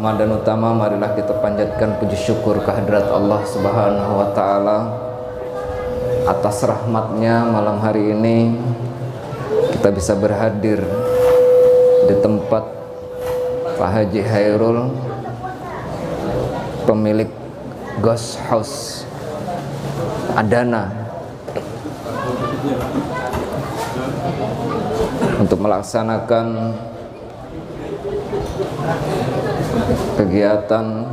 pertama dan utama, marilah kita panjatkan puji syukur kehadirat Allah Subhanahu wa Ta'ala atas rahmatnya. Malam hari ini kita bisa berhadir di tempat Pak Haji Hairul, pemilik Ghost House Adana, untuk melaksanakan kegiatan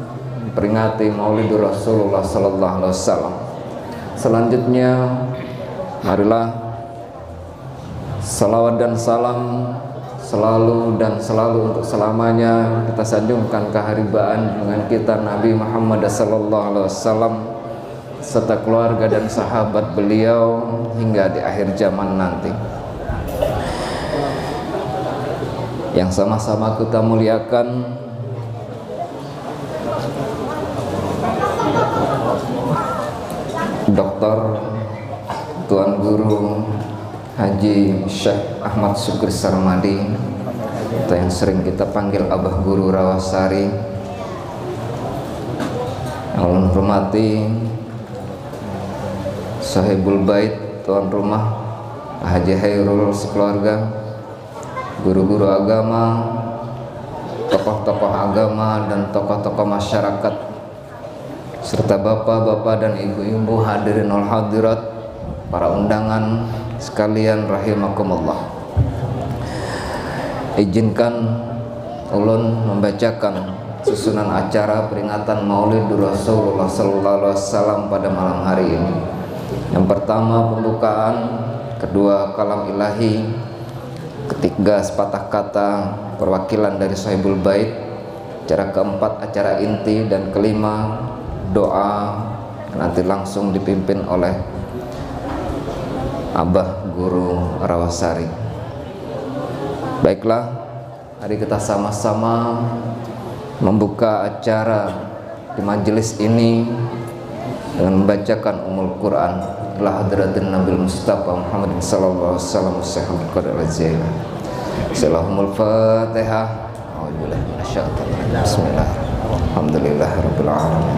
peringati Maulidur Rasulullah Sallallahu Alaihi Wasallam. Selanjutnya, marilah salawat dan salam selalu dan selalu untuk selamanya kita sanjungkan keharibaan dengan kita Nabi Muhammad Sallallahu Alaihi Wasallam serta keluarga dan sahabat beliau hingga di akhir zaman nanti. Yang sama-sama kita muliakan Dr. Tuan Guru Haji Syekh Ahmad Syukri Sarmadi, atau yang sering kita panggil Abah Guru Rawasari. Yang ulun hormati Sahibul Bait, tuan rumah Haji Hairul sekeluarga, guru-guru agama, tokoh-tokoh agama dan tokoh-tokoh masyarakat, serta bapak-bapak dan ibu-ibu hadirin wal hadirat, para undangan sekalian rahimakumullah. Izinkan ulun membacakan susunan acara peringatan Maulidur Rasulullah Sallallahu Alaihi Wasallam pada malam hari ini. Yang pertama pembukaan, kedua kalam ilahi, ketiga sepatah kata perwakilan dari Sahibul Bait, acara keempat acara inti, dan kelima doa nanti langsung dipimpin oleh Abah Guru Rawasari. Baiklah, mari kita sama-sama membuka acara di majelis ini dengan membacakan Ummul Quran ila hadratin Nabil Mustafa Muhammad sallallahu alaihi wasallam sahibul qadar al-azim. Bismillahul Fatihah. A'udzubillahi minasyaitonir rajim. Bismillah. Alhamdulillahirabbil alamin.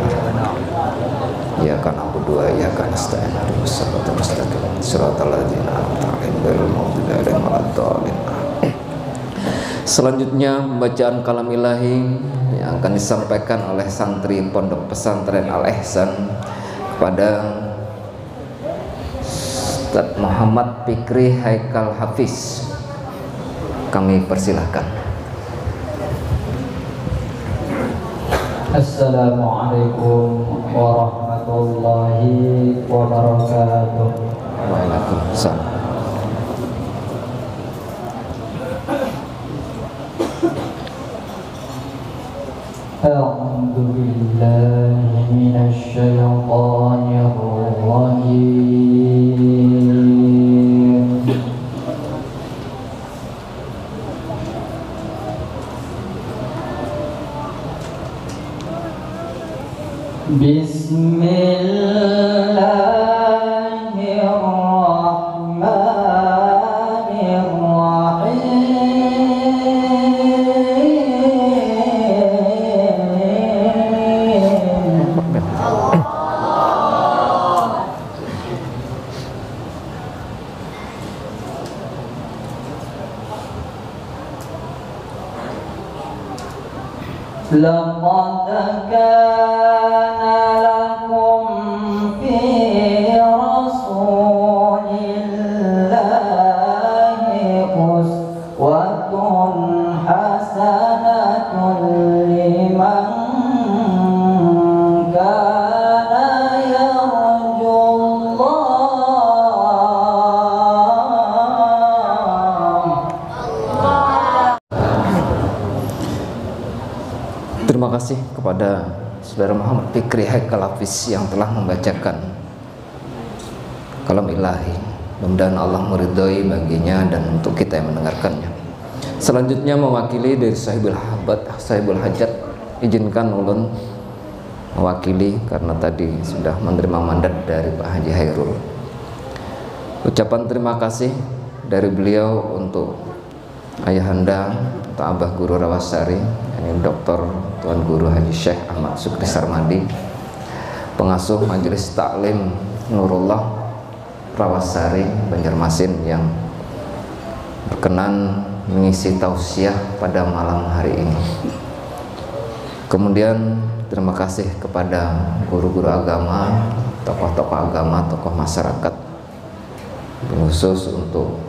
Iyyaka na'budu wa iyyaka nasta'in. Ihdinas siratal mustaqim. Shiratal ladzina an'amta 'alaihim ghairil maghdubi 'alaihim waladdallin. Selanjutnya pembacaan kalam ilahi yang akan disampaikan oleh santri Pondok Pesantren Al Ihsan kepada Ustaz Muhammad Fikri Haikal Hafiz. Kami persilahkan. Assalamualaikum warahmatullahi wabarakatuh. Waalaikumsalam. A'udzu billahi minasy syaithanir rajim. Laqad kana lakum fi rasulillahi uswatun hasanatun liman kana yarjullah. Terima kasih kepada Saudara Muhammad Fikri Haikal Hafiz yang telah membacakan kalam ilahi. Mudah-mudahan Allah meridhai baginya dan untuk kita yang mendengarkannya. Selanjutnya mewakili dari Sahibul Hajat, izinkan ulun mewakili karena tadi sudah menerima mandat dari Pak Haji Hairul. Ucapan terima kasih dari beliau untuk Ayahanda atau Abah Guru Rawasari, ini Dr. Tuan Guru Haji Syekh Ahmad Sukri Sarmadi, pengasuh Majelis Taklim Nurullah Rawasari Banjarmasin, yang berkenan mengisi tausiah pada malam hari ini. Kemudian terima kasih kepada guru-guru agama, tokoh-tokoh agama, tokoh masyarakat, khusus untuk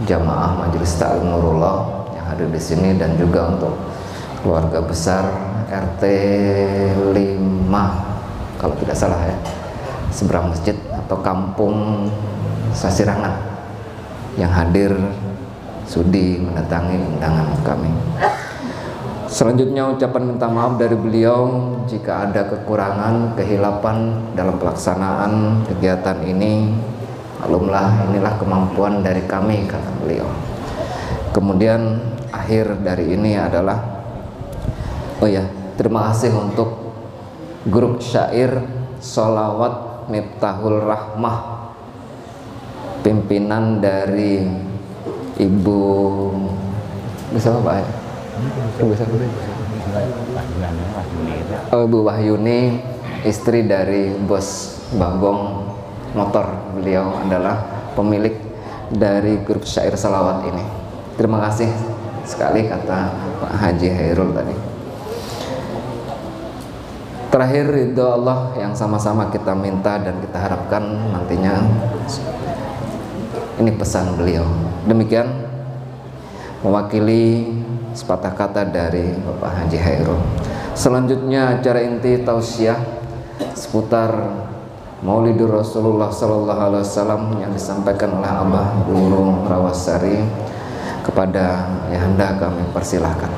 jamaah Majelis Taklim Nurullah yang hadir di sini, dan juga untuk keluarga besar RT 5 kalau tidak salah ya, seberang masjid atau kampung Sasirangan, yang hadir sudi mendatangi undangan kami. Selanjutnya ucapan minta maaf dari beliau jika ada kekurangan, kehilapan dalam pelaksanaan kegiatan ini. Maklumlah, inilah kemampuan dari kami, kata beliau. Kemudian akhir dari ini adalah, oh ya, terima kasih untuk grup syair Sholawat Miftahul Rahmah, pimpinan dari Ibu, bisa apa ya? Ibu Wahyuni, istri dari Bos Bagong Motor. Beliau adalah pemilik dari grup syair salawat ini. Terima kasih sekali, kata Pak Haji Hairul tadi. Terakhir, ridho Allah yang sama-sama kita minta dan kita harapkan nantinya. Ini pesan beliau. Demikian mewakili sepatah kata dari Bapak Haji Hairul. Selanjutnya acara inti tausiah seputar Maulidur Rasulullah Sallallahu Alaihi Wasallam yang disampaikan oleh Abah Guru Rawasari. Kepada Ayahanda kami persilahkan.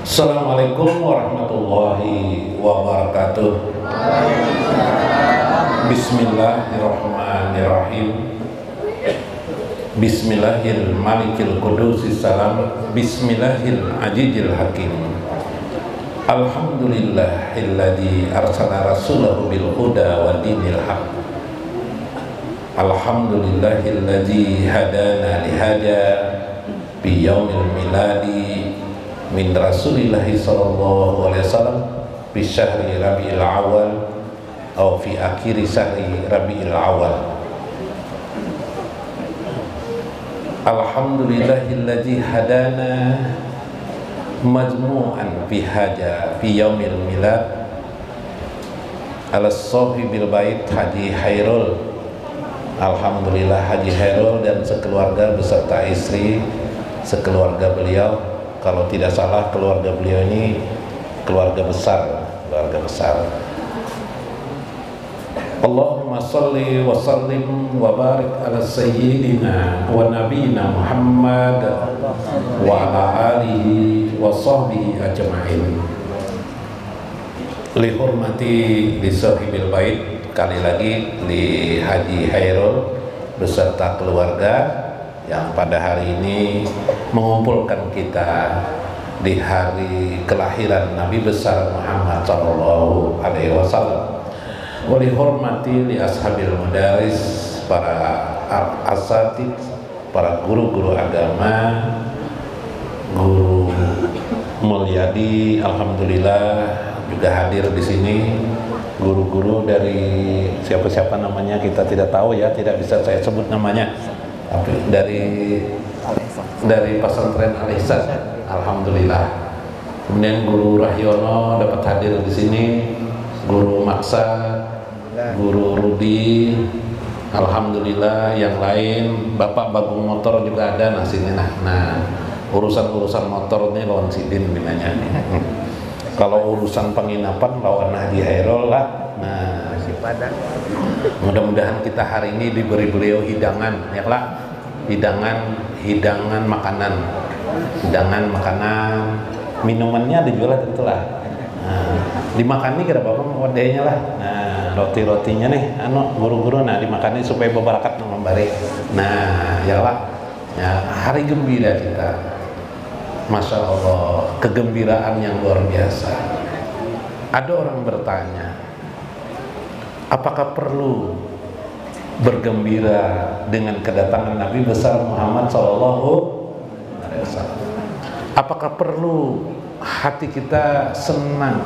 Assalamualaikum warahmatullahi wabarakatuh. Bismillahirrahmanirrahim. Bismillahil malikil qudusis salam. Bismillahil ajijil hakim. Alhamdulillahilladzi arsala rasulahu bil huda wa dinil haq. Alhamdulillahilladzi hadana lihada bi yaumil miladi min rasulillahi sallallahu alaihi wasallam fi syahri rabi'il awal atau fi akhiri syahri rabi'il awal. Alhamdulillahilladzi hadana majmu'an fi haja fi yaumil milad ala sahibil bait Haji Hairul. Alhamdulillah, Haji Hairul dan sekeluarga beserta istri, sekeluarga beliau, kalau tidak salah keluarga beliau ini keluarga besar. Allahumma salli wa sallim wa barik ala sayyidina wa nabiyina Muhammad wa ala alihi wa sahbihi ajma'in. Li hurmati li sahibil bait, kali lagi li Haji Hairul beserta keluarga yang pada hari ini mengumpulkan kita di hari kelahiran Nabi besar Muhammad sallallahu alaihi wasallam. Wa li hurmati li ashabil mudaris, para asatid, para guru-guru agama, Guru Mulyadi alhamdulillah juga hadir di sini. Guru-guru dari siapa-siapa namanya kita tidak tahu ya, tidak bisa saya sebut namanya, tapi dari pesantren Al-Ihsan alhamdulillah. Kemudian Guru Rahyono dapat hadir di sini, Guru Maksa, Guru Rudi alhamdulillah, yang lain Bapak Bagong Motor juga ada. Nah sini nah urusan motor ini lawan Sidin binanya. Kalau urusan penginapan lawan Haji Hairul lah. Nah, mudah-mudahan kita hari ini diberi beliau hidangan, ya lah, hidangan makanan, minumannya dijual tentulah. Nah, dimakani kira bapak wadahnya lah. Nah, roti-rotinya nih, guru-guru, nah dimakani supaya berberkat memberi. Nah, ya lah, ya, hari gembira kita. Masya Allah, kegembiraan yang luar biasa. Ada orang bertanya, apakah perlu bergembira dengan kedatangan Nabi besar Muhammad Sallallahu Alaihi Wasallam? Apakah perlu hati kita senang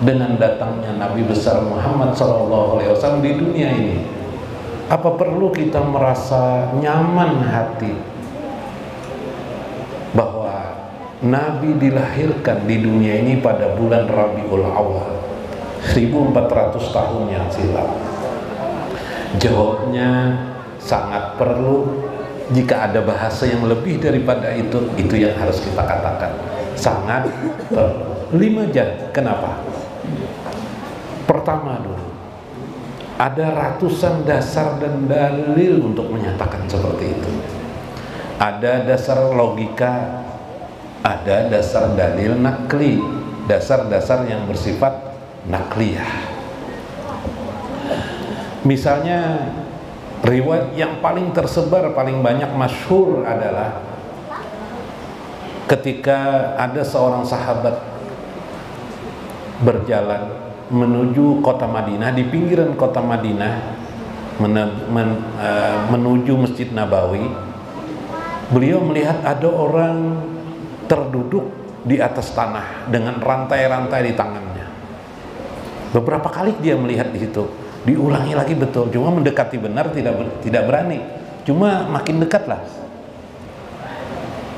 dengan datangnya Nabi besar Muhammad Sallallahu Alaihi Wasallam di dunia ini? Apa perlu kita merasa nyaman hati bahwa Nabi dilahirkan di dunia ini pada bulan Rabiul Awal 1400 tahun yang silam? Jawabnya sangat perlu. Jika ada bahasa yang lebih daripada itu yang harus kita katakan. Sangat perlu. 5 jam. Kenapa? Pertama dulu, ada ratusan dasar dan dalil untuk menyatakan seperti itu. Ada dasar logika, ada dasar dalil nakli, dasar-dasar yang bersifat nakliyah. Misalnya riwayat yang paling tersebar, paling banyak masyhur adalah ketika ada seorang sahabat berjalan menuju kota Madinah, di pinggiran kota Madinah menuju Masjid Nabawi. Beliau melihat ada orang terduduk di atas tanah dengan rantai-rantai di tangannya. Beberapa kali dia melihat di situ, diulangi lagi betul, cuma mendekati benar tidak berani, cuma makin dekatlah.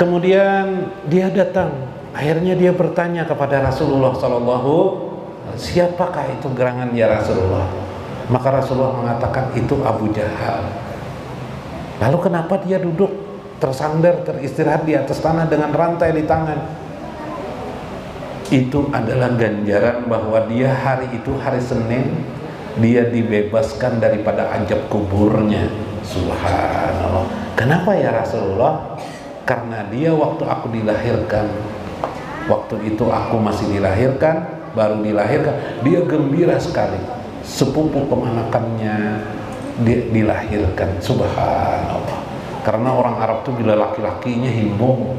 Kemudian dia datang, akhirnya dia bertanya kepada Rasulullah Sallallahu, siapakah itu gerangan ya Rasulullah? Maka Rasulullah mengatakan itu Abu Jahal. Lalu kenapa dia duduk tersandar, teristirahat di atas tanah dengan rantai di tangan? Itu adalah ganjaran bahwa dia hari itu, hari Senin, dia dibebaskan daripada azab kuburnya. Subhanallah. Kenapa ya Rasulullah? Karena dia waktu aku dilahirkan, waktu itu aku masih dilahirkan, baru dilahirkan, dia gembira sekali. Sepupu kemanakannya dilahirkan. Subhanallah. Karena orang Arab tuh bila laki-lakinya himung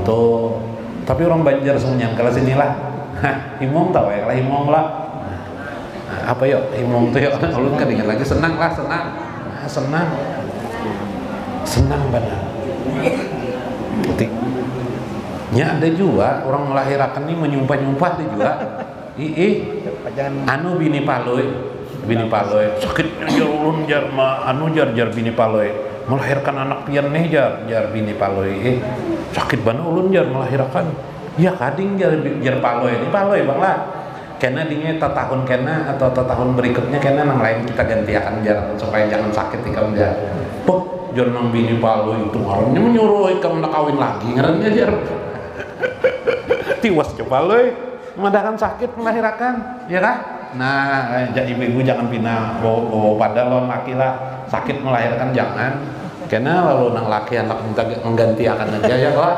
tuh, tapi orang Banjar semuanya kalau sinilah himung tau ya, kalau himung lah. Apa yuk himung tuh yuk, ulun kan ingat lagi, senang lah, senang benar. Ya ada juga orang melahirkan ini menyumpah-nyumpah dia juga. Anu bini paloi sakitnya jar ulun jar jar bini paloi melahirkan anak pian nih jar bini paloi sakit banget ulun jar melahirkan. Ya kading jar paloi ini paloi bang lah. Karena dia tahun kena atau tahun berikutnya kena nang lain kita ganti akan jar supaya jangan sakit ikam jar. Poh jar nang bini paloi itu ngarannya menyuruh ikam nak kawin lagi ngarannya jar. Tiwas coba loy memadakan sakit melahirkan, ya kah? Nah, jadi ibu jangan pindah bawa pada lo laki lah sakit melahirkan jangan. Karena lalu nang laki anak minta mengganti akan aja ya kah?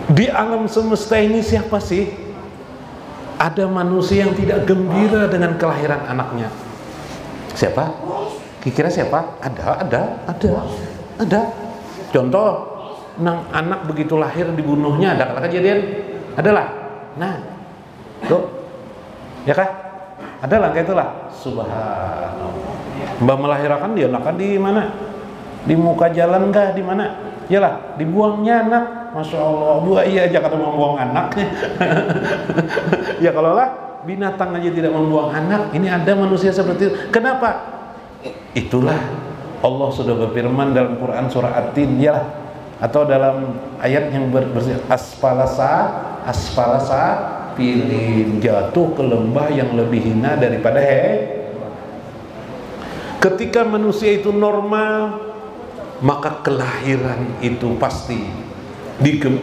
Di alam semesta ini siapa sih? Ada manusia yang tidak gembira dengan kelahiran anaknya. Siapa? Kira-kira siapa? Ada. Contoh, nang anak begitu lahir dibunuhnya, ada kejadian? Adalah. Nah, tuh, ya kah? Adalah kayak itulah. Subhanallah. Mbak melahirkan dia anak di mana? Di muka jalan kah? Di mana? Yalah, dibuangnya anak. Masya Allah, buaya aja kata membuang anaknya. Ya kalau lah binatang aja tidak membuang anak, ini ada manusia seperti itu. Kenapa? Itulah Allah sudah berfirman dalam Quran surah At-Tin, ya, atau dalam ayat yang asfalasa pilih jatuh ke lembah yang lebih hina daripada ketika manusia itu normal, maka kelahiran itu pasti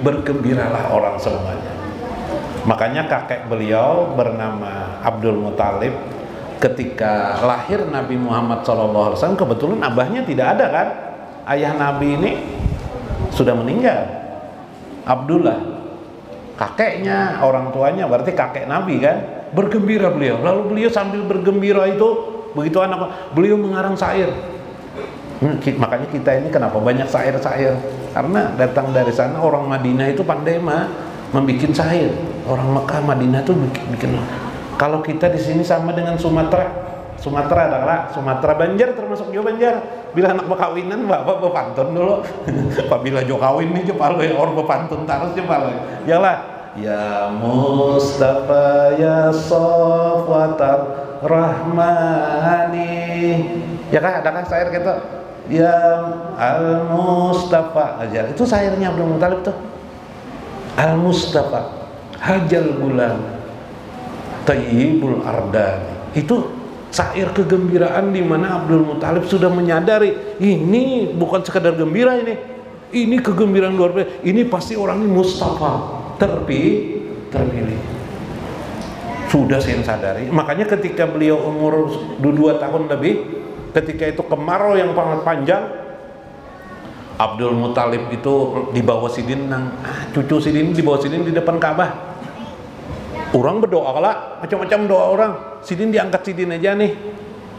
bergembiralah orang semuanya. Makanya kakek beliau bernama Abdul Muthalib, ketika lahir Nabi Muhammad SAW, kebetulan abahnya tidak ada kan, ayah Nabi ini sudah meninggal, Abdullah, kakeknya, orang tuanya berarti kakek Nabi kan, bergembira beliau. Lalu beliau sambil bergembira itu, begitu anak beliau mengarang syair. Makanya kita ini kenapa banyak syair-syair, karena datang dari sana. Orang Madinah itu pandai membuat syair. Orang Mekah, Madinah itu bikin. Kalau kita di sini sama dengan Sumatera, Sumatera adalah Sumatera Banjar termasuk Jawa Banjar. Bila anak bekawinan bapak bepantun dulu. Apabila jo kawin nih jepalo ya orang bepantun terus jepalo. Yalah. Ya Mustafa ya Safwatar Rahmani. Ya kah adakah syair gitu? Ya Al Mustafa aja. Itu syairnya Abdul Muthalib tuh. Al Mustafa Hajal Gulam Tayyibul Ardani. Itu syair kegembiraan di mana Abdul Muthalib sudah menyadari ini bukan sekadar gembira ini kegembiraan luar biasa. Ini pasti orang ini Mustafa terpilih. Sudah saya sadari. Makanya ketika beliau umur 2 tahun lebih, ketika itu kemarau yang sangat panjang, Abdul Muthalib itu dibawa Sidin, cucu Sidin dibawa Sidin di depan Ka'bah. Orang berdoa lah, macam-macam doa orang. Sidin diangkat Sidin aja nih.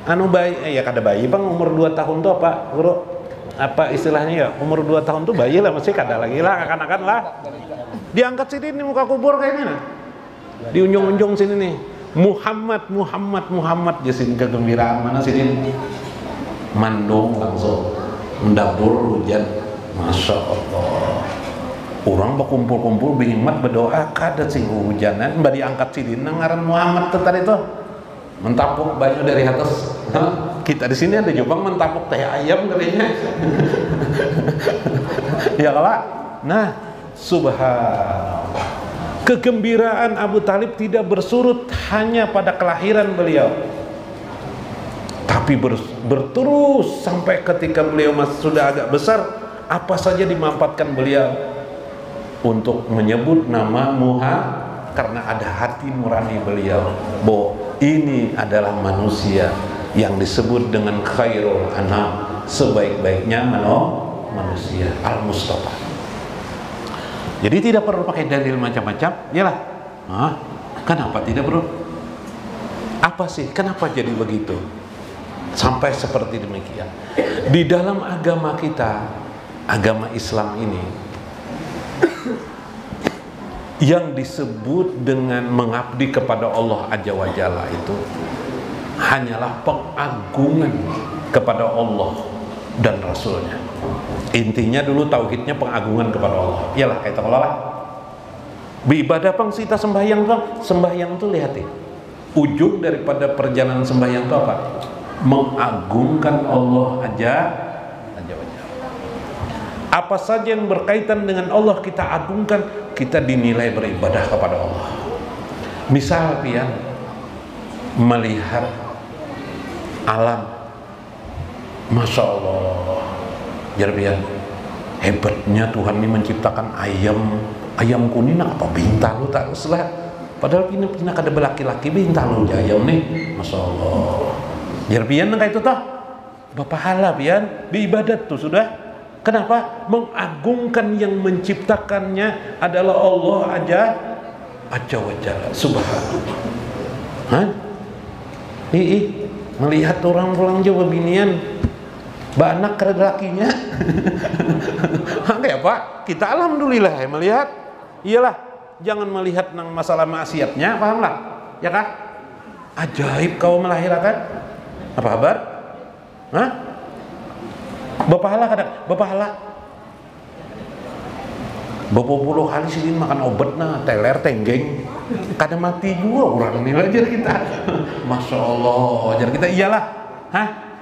Anu bayi, ya kada bayi bang, umur 2 tahun tuh apa, guru? Apa istilahnya ya? Umur 2 tahun tuh bayi lah, masih kada lagi lah, akan-akan lah. Diangkat Sidin di muka kubur kayaknya. Di unjung-unjung sini nih. Muhammad jasin kegembiraan mana Sidin? Mandung langsung mendabur hujan. Masya Allah. Orang berkumpul-kumpul berhimmat berdoa kada sing hujanan mbak diangkat Sidin ngaran Muhammad tuh tadi tuh mentapuk banyu dari atas. Kita di sini ada jubang mentapuk teh ayam katanya. Ya lah. Nah, subhanallah. Kegembiraan Abu Thalib tidak bersurut hanya pada kelahiran beliau, tapi berterus sampai ketika beliau sudah agak besar, apa saja dimanfaatkan beliau untuk menyebut nama Muhammad, karena ada hati nurani beliau bahwa ini adalah manusia yang disebut dengan khairul anam, sebaik-baiknya manusia, Al-Mustafa. Jadi tidak perlu pakai dalil macam-macam, yalah. Kenapa tidak bro? Apa sih? Kenapa jadi begitu? Sampai seperti demikian. Di dalam agama kita, agama Islam ini, yang disebut dengan mengabdi kepada Allah Azza wa Jalla itu hanyalah pengagungan kepada Allah dan Rasulnya. Intinya dulu tauhidnya pengagungan kepada Allah. Iyalah kayak lah. Beribadah pang kita sembahyang bang. Sembahyang tuh lihat ya. Ujung daripada perjalanan sembahyang itu apa? Mengagungkan Allah Azza wa Jalla. Apa saja yang berkaitan dengan Allah kita agungkan, kita dinilai beribadah kepada Allah. Misal pian melihat alam, Masya Allah, jarbian hebatnya Tuhan ini menciptakan ayam kuning apa bintang lu tak usah. Padahal ini pernah ada laki-laki bintang lu ayam nih, Masya Allah. Jarbian kayak itu toh, bapahala pian beribadat tuh sudah. Kenapa? Mengagungkan yang menciptakannya adalah Allah Azza wa Jalla, subhanallah. Melihat orang pulang Jawa binian banak ke lakinya. Kayak Pak, kita alhamdulillah ya melihat. Iyalah, jangan melihat nang masalah maksiatnya, pahamlah? Ya kah? Ajaib kau melahirkan. Apa kabar? Bapahala kadang, bapahala berpuluh kali sih makan obat teler tenggeng, kadang mati juga orang ini ajar kita. Masya Allah, ajar kita. Iyalah,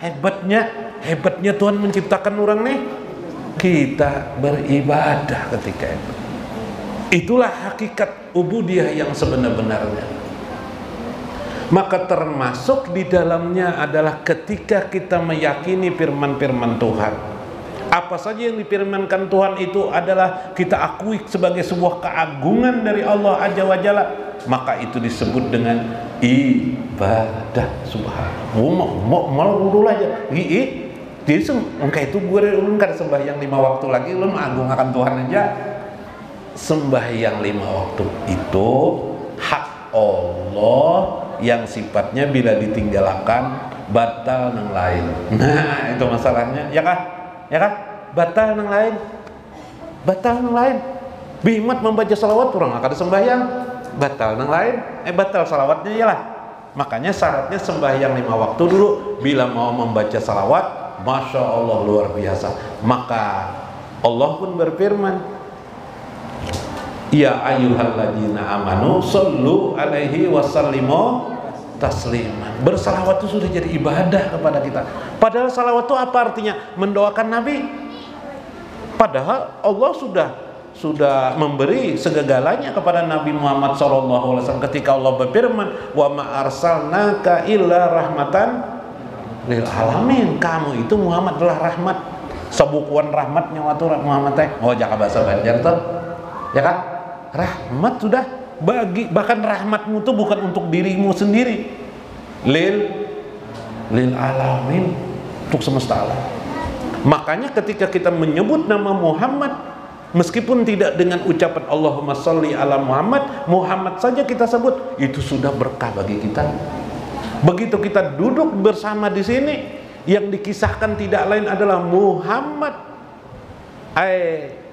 hebatnya Tuhan menciptakan orang nih, kita beribadah ketika itu. Itulah hakikat ubudiyah yang sebenar-benarnya. Maka termasuk di dalamnya adalah ketika kita meyakini firman-firman Tuhan. Apa saja yang difirmankan Tuhan itu adalah kita akui sebagai sebuah keagungan dari Allah Azza wa Jalla. Maka itu disebut dengan ibadah. Subhanallah. Mau dulu aja. Jadi engkau itu gue kan sembahyang 5 waktu lagi, lu agung akan Tuhan aja. Sembahyang 5 waktu itu hak Allah yang sifatnya bila ditinggalkan batal nang lain. Nah, itu masalahnya. Ya kah? Batal nang lain. Bimat membaca salawat orang akan sembahyang. Batal nang lain. Batal salawatnya iyalah. Makanya syaratnya sembahyang 5 waktu dulu. Bila mau membaca salawat, Masya Allah luar biasa. Maka Allah pun berfirman, ya ayyuhalladzina amanu sallu alaihi wasallimu taslima. Bersalawat itu sudah jadi ibadah kepada kita. Padahal salawat itu apa artinya? Mendoakan Nabi. Padahal Allah sudah memberi segalanya kepada Nabi Muhammad SAW ketika Allah berfirman, wa ma arsalnaka illa rahmatan lil alamin. Kamu itu Muhammad adalah rahmat. Sebukuan rahmatnya waktu Muhammad teh. Oh, jaka bahasa Banjar tuh. Ya kan? Rahmat sudah bagi, bahkan rahmatmu itu bukan untuk dirimu sendiri, lil alamin, untuk semesta alam. Makanya ketika kita menyebut nama Muhammad, meskipun tidak dengan ucapan Allahumma sholli ala Muhammad, Muhammad saja kita sebut, itu sudah berkah bagi kita. Begitu kita duduk bersama di sini, yang dikisahkan tidak lain adalah Muhammad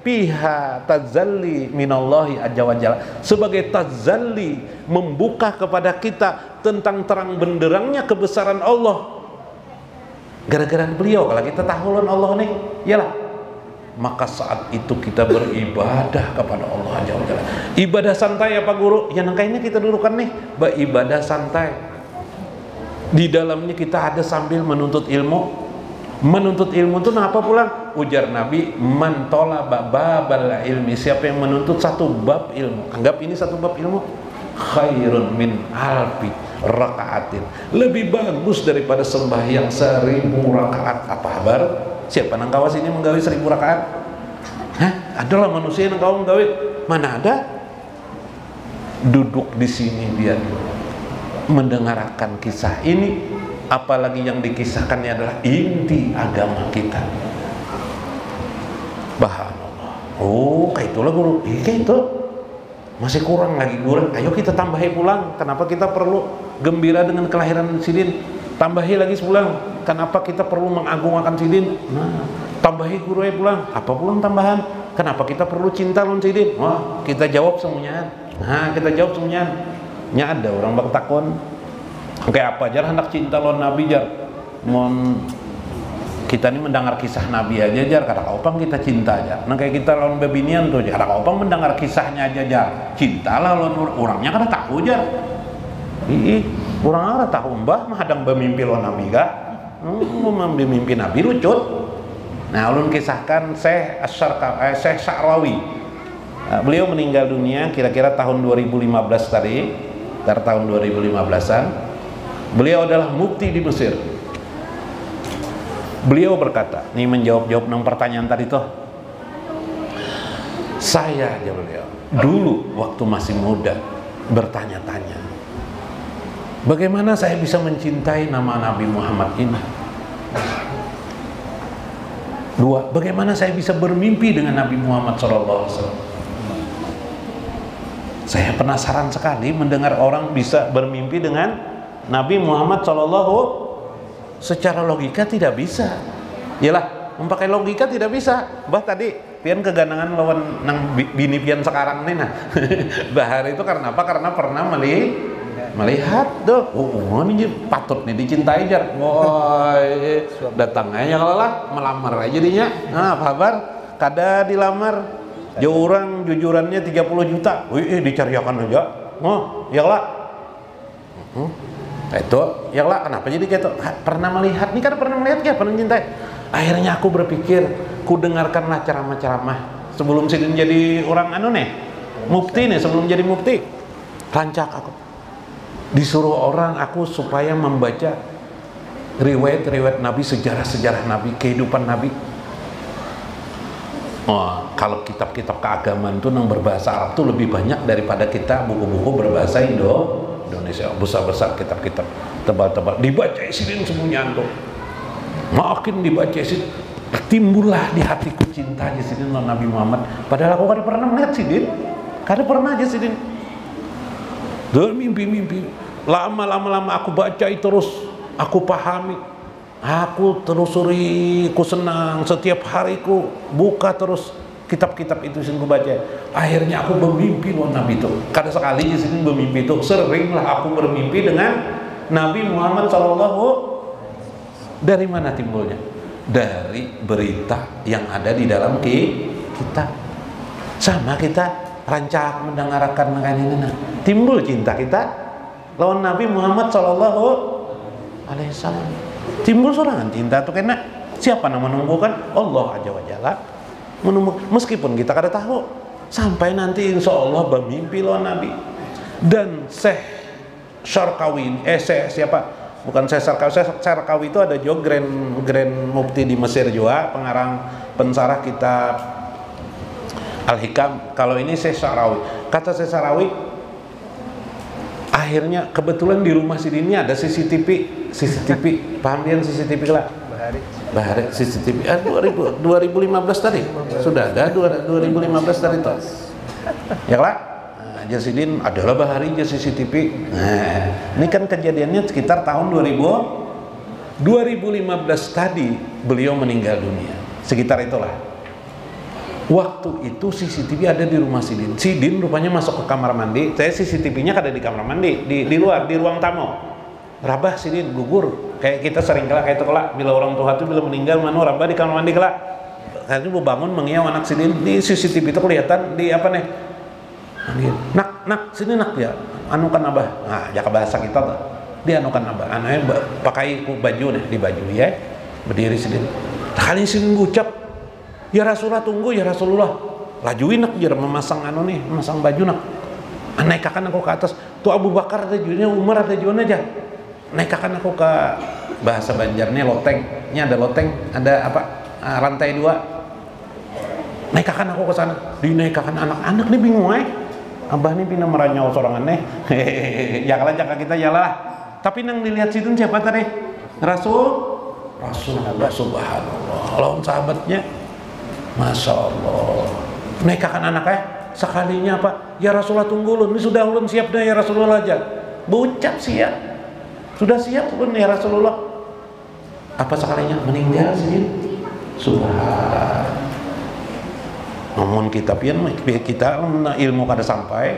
piha tazalli minallahi azza wa jalla, sebagai tazalli, membuka kepada kita tentang terang benderangnya kebesaran Allah. Gara-gara beliau kalau kita tahu Allah nih, yalah, maka saat itu kita beribadah kepada Allah azza wa jalla. Ibadah santai apa guru? Ya nangkainya kita dudukan nih, beribadah santai. Di dalamnya kita ada sambil menuntut ilmu. Menuntut ilmu itu apa pulang? Ujar Nabi, man talaba babal ilmi, siapa yang menuntut satu bab ilmu, anggap ini satu bab ilmu, khairun min alfi rakaatin, lebih bagus daripada sembahyang 1000 rakaat. Apa kabar? Siapa nang kawas ini menggawi 1000 rakaat? Hah? Adalah manusia yang kau menggawi? Mana ada? Duduk di sini dia mendengarkan kisah ini. Apalagi yang dikisahkannya adalah inti agama kita. Bahanallah. Oh, kayak itulah guru. Kayak itu masih kurang lagi guru. Ayo kita tambahi pulang. Kenapa kita perlu gembira dengan kelahiran Sidin? Tambahi lagi sebulan. Kenapa kita perlu mengagungkan Sidin? Nah, tambahi guru pulang. Apa pulang tambahan? Kenapa kita perlu cinta lawan Sidin? Wah, kita jawab semuanya. Nah, kita jawab semuanya. Nya ada orang bertakon. Kayak apa jar hendak cinta lawan Nabi jar, mon kita ini mendengar kisah Nabi aja jar, kata opang kita cinta aja. Nah kayak kita lawan bebinian tuh jar, kata opang mendengar kisahnya aja jar, cintalah lawan orangnya kada tahu jar. Orang ada tahu mbah mah hadang bermimpi lawan Nabi kah? Mimpi Nabi lucut. Nah ulun kisahkan Syekh Sa'rawi. Beliau meninggal dunia kira-kira tahun 2015 tadi, dari tahun 2015-an. Beliau adalah mufti di Mesir. Beliau berkata, nih menjawab pertanyaan tadi tuh. Saya aja beliau dulu waktu masih muda bertanya-tanya, bagaimana saya bisa mencintai nama Nabi Muhammad ini? Dua, bagaimana saya bisa bermimpi dengan Nabi Muhammad SAW? Saya penasaran sekali mendengar orang bisa bermimpi dengan Nabi Muhammad SAW. Secara logika tidak bisa. Yalah, memakai logika tidak bisa. Bah tadi pian keganangan lawan nang bini pian sekarang nih nah. Bahar itu karena apa? Karena pernah melihat tuh. Oh, ini patut nih dicintai jar. Woi, datang aja lah melamar aja dinya. Nah, apa kabar? Kada dilamar. Orang jujurannya 30 juta. Wih, dicariakan aja. Oh, ya lah. Itu, ya lah. Kenapa jadi kayak itu? Pernah melihat, nih kan pernah melihat ya, pernah cintai. Akhirnya aku berpikir, ku dengarkanlah ceramah-ceramah sebelum Sidin jadi orang mufti nih, sebelum jadi mufti. Rancak aku. Disuruh orang aku supaya membaca riwayat-riwayat Nabi, sejarah-sejarah Nabi, kehidupan Nabi. Oh, kalau kitab-kitab keagamaan itu yang berbahasa Arab itu lebih banyak daripada kita buku-buku berbahasa Indonesia. Besar-besar kitab-kitab tebal-tebal dibaca Sidin semuanya tuh. Makin dibaca Sidin, timbullah di hatiku cintanya Sidin Nabi Muhammad. Padahal aku kada pernah melihat Sidin, kada pernah aja Sidin. Dan mimpi-mimpi. Lama-lama aku baca terus, aku pahami. Aku telusuri, ku senang setiap hariku buka terus kitab-kitab itu sing ku baca. Akhirnya aku bermimpi lawan Nabi itu. Kada sekali di sini bermimpi itu, seringlah aku bermimpi dengan Nabi Muhammad Sallallahu. Dari mana timbulnya? Dari berita yang ada di dalam kita. Sama kita rancak mendengarkan ini. Timbul cinta kita lawan Nabi Muhammad Sallallahu Alaihi Wasallam. Timbul sorangan cinta tuh kena. Siapa yang menunggukan? Allah Azza wa Jalla menunggu. Meskipun kita kada tahu, sampai nanti insya Allah bermimpi lawan Nabi. Dan Syekh Syarqawi, siapa? Bukan Syekh Syarqawi itu ada juga Grand Mufti di Mesir juga, pengarang pensarah kitab Al-Hikam. Kalau ini Syekh Syarqawi, kata Syekh Syarqawi, akhirnya kebetulan di rumah sini ini ada CCTV, paham dia CCTV lah? Bahari CCTV 2015 tadi sudah ada 2015 tadi toh. Ya lah. Jasidin adalah bahari CCTV. Nah, ini kan kejadiannya sekitar tahun 2015 tadi beliau meninggal dunia. Sekitar itulah. Waktu itu CCTV ada di rumah Sidin. Sidin rupanya masuk ke kamar mandi. Saya CCTV-nya ada di kamar mandi, di luar, di ruang tamu. Rabah Sidin gugur. Kayak kita sering kelak kayak itu kelak. Bila orang tua itu bila meninggal, manu rabah di kamar mandi kelak. Karena mau bangun mengiau anak Sidin di CCTV itu kelihatan di apa nih? Nak sini nak ya anukan abah. Nah jaka bahasa kita tuh dia anukan abah anaknya pakai baju nih, di baju ya berdiri sini kali sini ngucap ya Rasulullah, tunggu ya Rasulullah, lajuin nak jera memasang memasang baju nak naikkan aku ke atas tuh Abu Bakar ada jualnya, Umar ada jualnya aja, naikkan aku ke bahasa Banjarnya lotengnya, ada loteng, ada apa rantai 2, naikkan aku ke sana, dinaikkan anak-anak nih bingung Abah nih pindah meranyau seorang aneh. Ya kalau jaka kita jalan. Tapi nang dilihat situ siapa tadi? Rasulullah subhanallah. Lawan sahabatnya, masya Allah. Naikkan anaknya sekalinya apa? Ya Rasulullah tunggu ulun. Ini sudah ulun siap dah ya Rasulullah aja. Berucap siap. Sudah siap ulun ya Rasulullah. Apa sekalinya meninggal sih? Subhanallah. Namun kita ilmu kada sampai.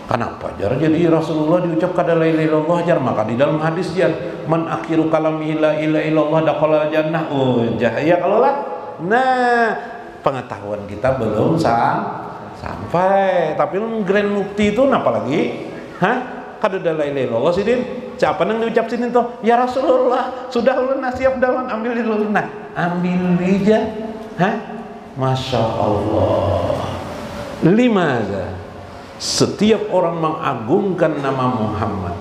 Kenapa jar jadi Rasulullah diucap kada la ilaha illallah jar, maka di dalam hadis jar man akhiru kalamihi la ilaha illallah dakhala jannah. Oh ya kalau lah. Nah, pengetahuan kita belum sampai. Tapi Grand Mufti itu apa lagi? Kada la ilaha illallah sidin. Siapa nang diucap sini tuh? Ya Rasulullah, sudah ulun siap daun ambil di ulun. Nah, ambil aja. Masya Allah. Limaza setiap orang mengagungkan nama Muhammad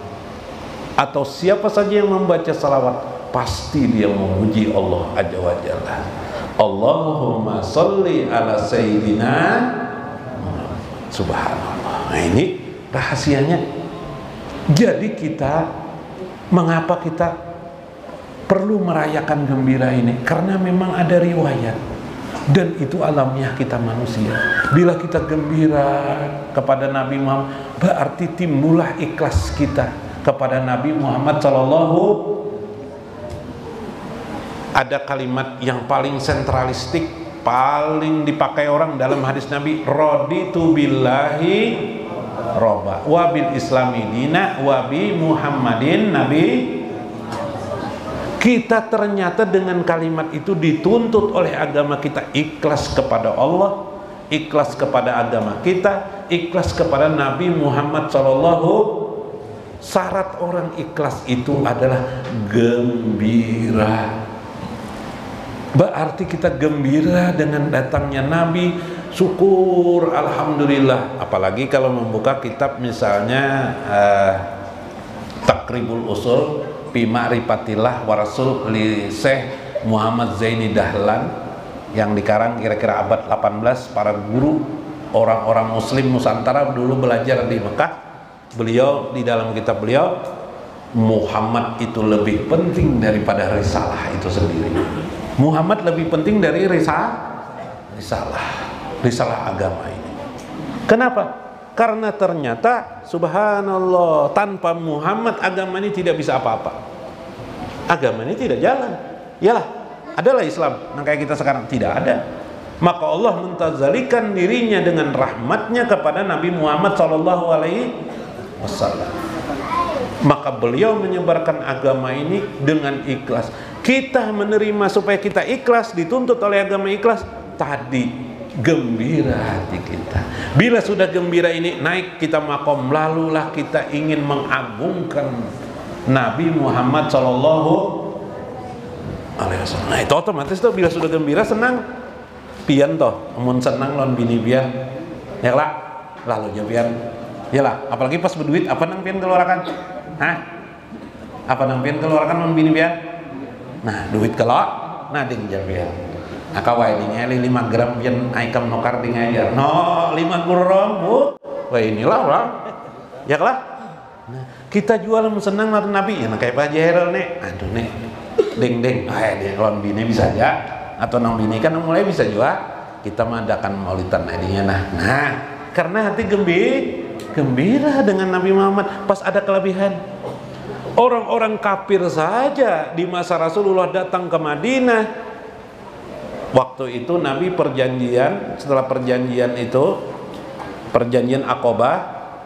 atau siapa saja yang membaca salawat pasti dia memuji Allah Azza wa Jalla. Allahumma sholli ala sayyidina Muhammad. Subhanallah. Nah ini rahasianya. Jadi mengapa kita perlu merayakan gembira ini? Karena memang ada riwayat. Dan itu alamiah kita manusia. Bila kita gembira kepada Nabi Muhammad, berarti timbullah ikhlas kita kepada Nabi Muhammad Sallallahu. Ada kalimat yang paling sentralistik, paling dipakai orang dalam hadis Nabi, raditu billahi robba wa bil islami dina wa bi Muhammadin nabi. Kita ternyata dengan kalimat itu dituntut oleh agama kita ikhlas kepada Allah, ikhlas kepada agama kita, ikhlas kepada Nabi Muhammad Sallallahu. Syarat orang ikhlas itu adalah gembira. Berarti kita gembira dengan datangnya Nabi, syukur, alhamdulillah. Apalagi kalau membuka kitab misalnya Taqribul Usul Fi Ma'rifatillah wa Rasul li Syekh Muhammad Zaini Dahlan yang dikarang kira-kira abad 18. Para guru orang-orang muslim Nusantara dulu belajar di Mekah. Beliau di dalam kitab beliau, Muhammad itu lebih penting daripada risalah itu sendiri. Muhammad lebih penting dari risalah agama ini. Kenapa? Karena ternyata subhanallah, tanpa Muhammad agama ini tidak bisa apa-apa. Agama ini tidak jalan. Yalah, adalah Islam. Nah kayak kita sekarang tidak ada. Maka Allah mentazalikan dirinya dengan rahmatnya kepada Nabi Muhammad SAW. Maka beliau menyebarkan agama ini dengan ikhlas. Kita menerima supaya kita ikhlas, dituntut oleh agama ikhlas. Tadi gembira hati kita. Bila sudah gembira ini naik kita makom, lalulah kita ingin mengagungkan Nabi Muhammad Sallallahu Alaihi Wasallam. Nah itu otomatis tuh bila sudah gembira senang. Pian toh, amun senang lon bini pian, ya lah, lalu nya pian, ya lah. Apalagi pas berduit, apa nang pian keluarkan? Hah? Apa nang pian keluarkan lon bini pian? Nah duit kelak, nah ding jar pian. Nah kawai ding 5 gram pian aikam nokar ding aja. No 5 gram bu, wah inilah orang, ya lah. Nah, kita jual senang nonton Nabi, ya nah, kayak Pak Jairel nih, aduh nih, ding, dia lon bini bisa aja. Atau nang bini kan mulai bisa juga kita mengadakan maulidan adinya nah karena hati gembira dengan Nabi Muhammad. Pas ada kelebihan orang-orang kafir saja di masa Rasulullah datang ke Madinah. Waktu itu Nabi perjanjian, setelah perjanjian itu perjanjian Aqabah,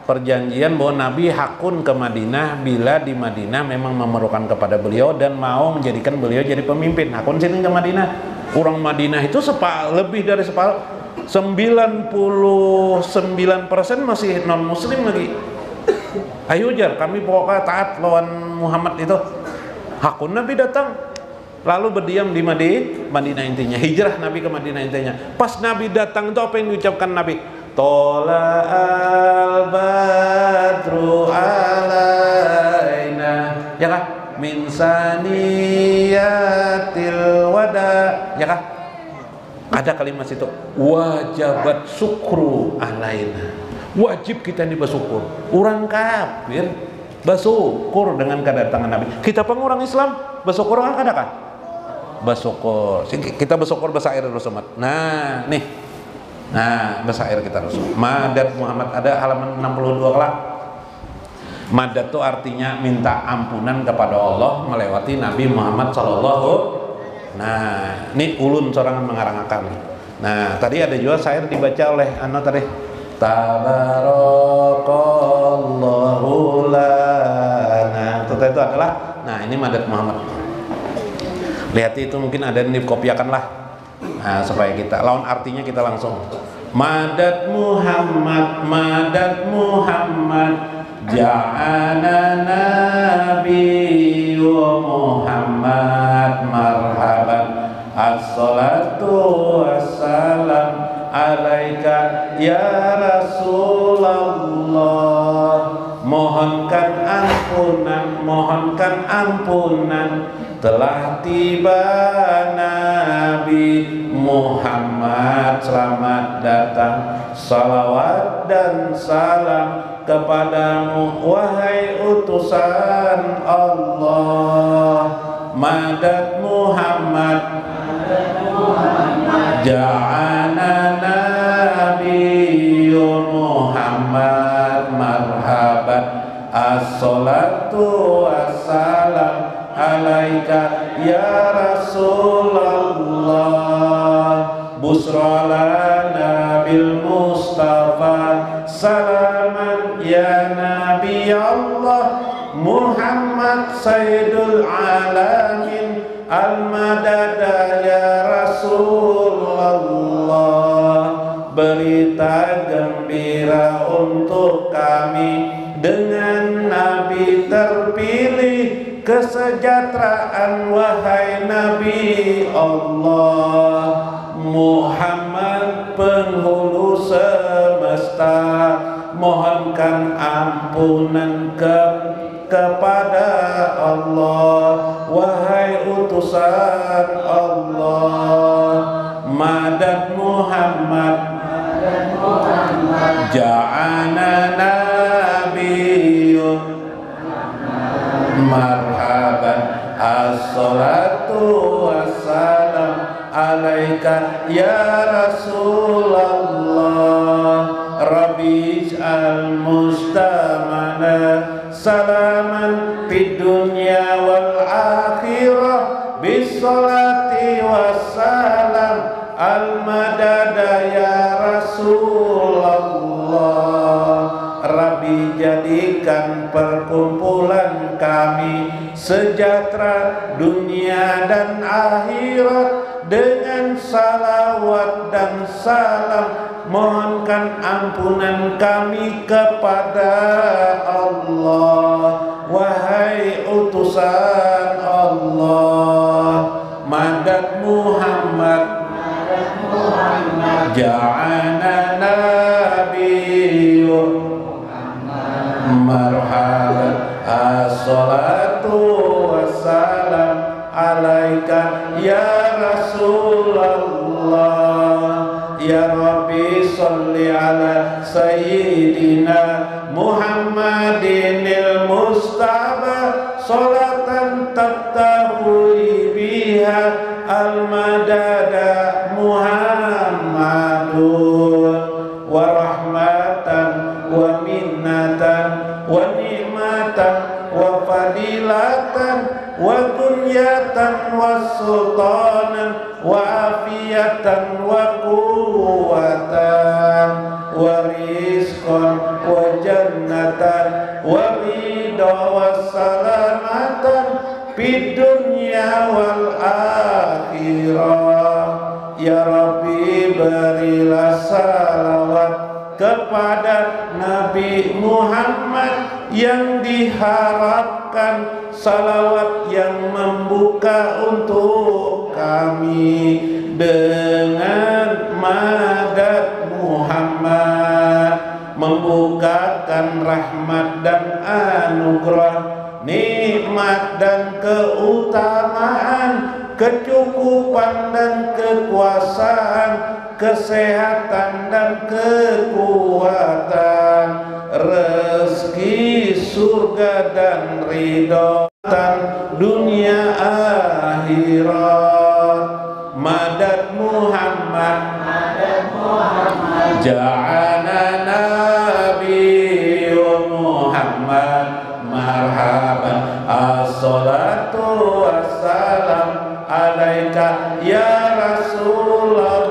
perjanjian bahwa Nabi hakun ke Madinah bila di Madinah memang memerlukan kepada beliau dan mau menjadikan beliau jadi pemimpin. Hakun sini ke Madinah. Orang Madinah itu lebih dari separuh, 99% masih non muslim lagi. Ayo jar, kami pokoknya taat lawan Muhammad itu. Hakun Nabi datang, lalu berdiam di Madinah intinya. Hijrah Nabi ke Madinah intinya. Pas Nabi datang itu apa yang diucapkan Nabi? Tola al-badru alaina, ya kah? Min saniyatil wada, ya kah? Ada kalimat situ, wajabat syukru alaina, wajib kita ini bersyukur. Orang kafir bersyukur dengan kedatangan Nabi. Kita pun orang Islam bersyukur kan adakah? Bersyukur. Kita bersyukur bahasa air Rasulullah. Nah, nih. Nah, bahasa air kita Rasul. Madad Muhammad ada halaman 62 kelak. Madad itu artinya minta ampunan kepada Allah melewati Nabi Muhammad Sallallahu. Nah, ini ulun seorang mengarangkan. Nah, tadi ada juga syair dibaca oleh tadi. Tabarakallahu lana. Itu adalah. Nah, ini Madad Muhammad. Lihat itu mungkin ada yang dikopiakan lah. Nah, supaya kita lawan artinya kita langsung Madad Muhammad ja'ana nabiyyu Muhammad marhaban assalatu wassalam alaika ya Rasulullah. Mohonkan ampunan telah tiba Nabi Muhammad, selamat datang, salawat dan salam kepadamu wahai utusan Allah. Madad Muhammad ja'ana nabiyyu Muhammad marhaban as-salatu wassalam alaika ya Rasulullah. Busra lana bil Mustafa salaman ya Nabi Allah Muhammad Sayyidul Alamin al-madada ya Rasulullah. Berita gembira untuk kami dengan Nabi terpilih, kesejahteraan wahai Nabi Allah Muhammad penghulu semesta. Mohonkan ampunan kepada Allah wahai utusan Allah. Madad Muhammad ja'ana nabiyyun marhaban as-salatu wassalam alaika ya Rasulullah. Rabbi al-mustamana salaman fid dunya wal akhirah bis-salati wassalam al-madada ya Rasulullah. Rabbi jadikan perkumpulan sejahtera dunia dan akhirat dengan salawat dan salam. Mohonkan ampunan kami kepada Allah. Wahai utusan Allah, madad Muhammad, ja'ana nabiyyun marhaban, as-salatu wassalam alaika ya Rasulullah. Ya Rabbi salli ala sayyidina Muhammadinil Mustafa salatan tabtahu biha al-madada Muhammadun wa rahmatan wa minnatan wa ni'matan wa fadilatan wa kunyatan wa sultanan wa afiyatan wa quwwatan wa rizqan wa jannatan wa ridha wa salamatan fid dunya wal akhirah. Ya Rabbi, berilah salawat kepada Nabi Muhammad yang diharapkan, salawat yang membuka untuk kami dengan madad Muhammad, membukakan rahmat dan anugerah, nikmat dan keutamaan, kecukupan dan kekuasaan, kesehatan dan kekuatan, rezeki surga dan ridho dunia akhirat. Madad Muhammad, ja'ana nabiyyun Muhammad marhaban, as-salatu wassalam alaika ya Rasulullah.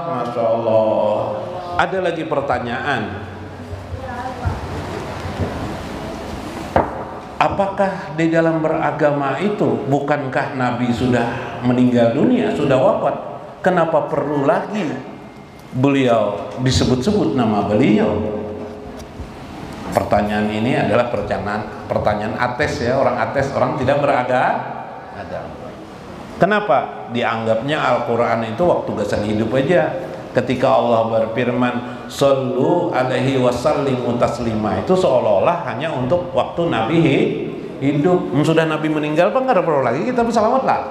Masya Allah. Ada lagi pertanyaan, apakah di dalam beragama itu bukankah Nabi sudah meninggal dunia, sudah wafat? Kenapa perlu lagi beliau disebut-sebut nama beliau? Pertanyaan ini adalah pertanyaan ateis ya, orang ateis, orang tidak beragama. Kenapa? Dianggapnya Al-Quran itu waktu gasan hidup aja. Ketika Allah berfirman sallu alaihi wasallimu taslima, itu seolah-olah hanya untuk waktu Nabi hidup. Sudah Nabi meninggal apa nggak perlu lagi kita bersalawat lah.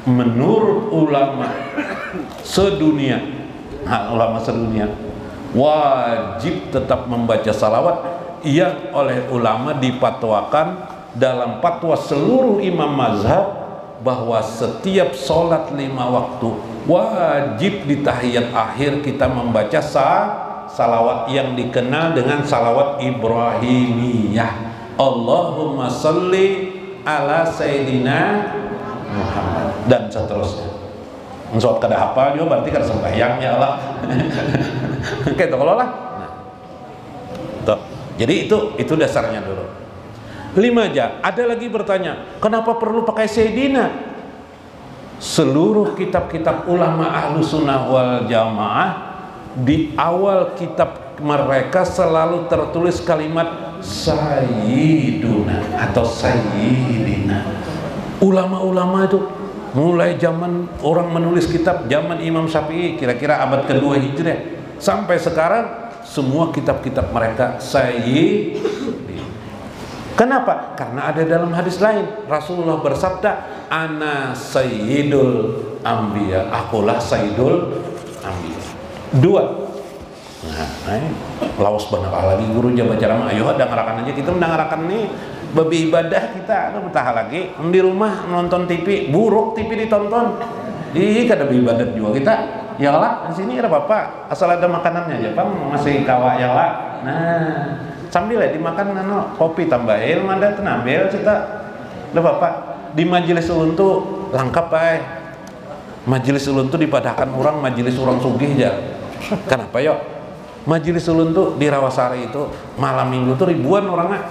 Menurut ulama sedunia, wajib tetap membaca salawat yang oleh ulama dipatwakan dalam fatwa seluruh imam mazhab bahwa setiap sholat 5 waktu wajib di tahiyat akhir kita membaca salawat yang dikenal dengan salawat Ibrahimiyah. Allahumma salli ala sayyidina Muhammad dan seterusnya. Sholat kada hafal juga berarti kada sembahyang ya Allah. Kayak kalau lah. Nah, jadi itu dasarnya dulu. 5 aja. Ada lagi bertanya, kenapa perlu pakai Sayyidina? Seluruh kitab-kitab ulama ahlu sunnah wal jamaah di awal kitab mereka selalu tertulis kalimat Sayyiduna atau Sayyidina. Ulama-ulama itu mulai zaman orang menulis kitab zaman Imam Syafi'i kira-kira abad kedua Hijriah sampai sekarang semua kitab-kitab mereka Sayyidina. Kenapa? Karena ada dalam hadis lain Rasulullah bersabda, ana sayyidul anbiya, akulah sayyidul anbiya. 2. Nah, lawas benar lagi guru jabat ceramah. Ayo dengarkan aja, kita mendengarkan nih babi ibadah kita betah lagi di rumah nonton TV, buruk TV ditonton. Kada ibadat juga kita. Ya lah, di sini ada Bapak, asal ada makanannya aja, Pak, masih kawa ya lah. Nah, sambil ya dimakan kopi tambahin ada tenambil kita. Ada Bapak di majelis ulun tuh lengkap majelis ulun tuh dipadahkan orang majelis orang sugih aja. Kenapa yuk? Majelis ulun tuh di Rawasari itu malam minggu tuh ribuan orangnya.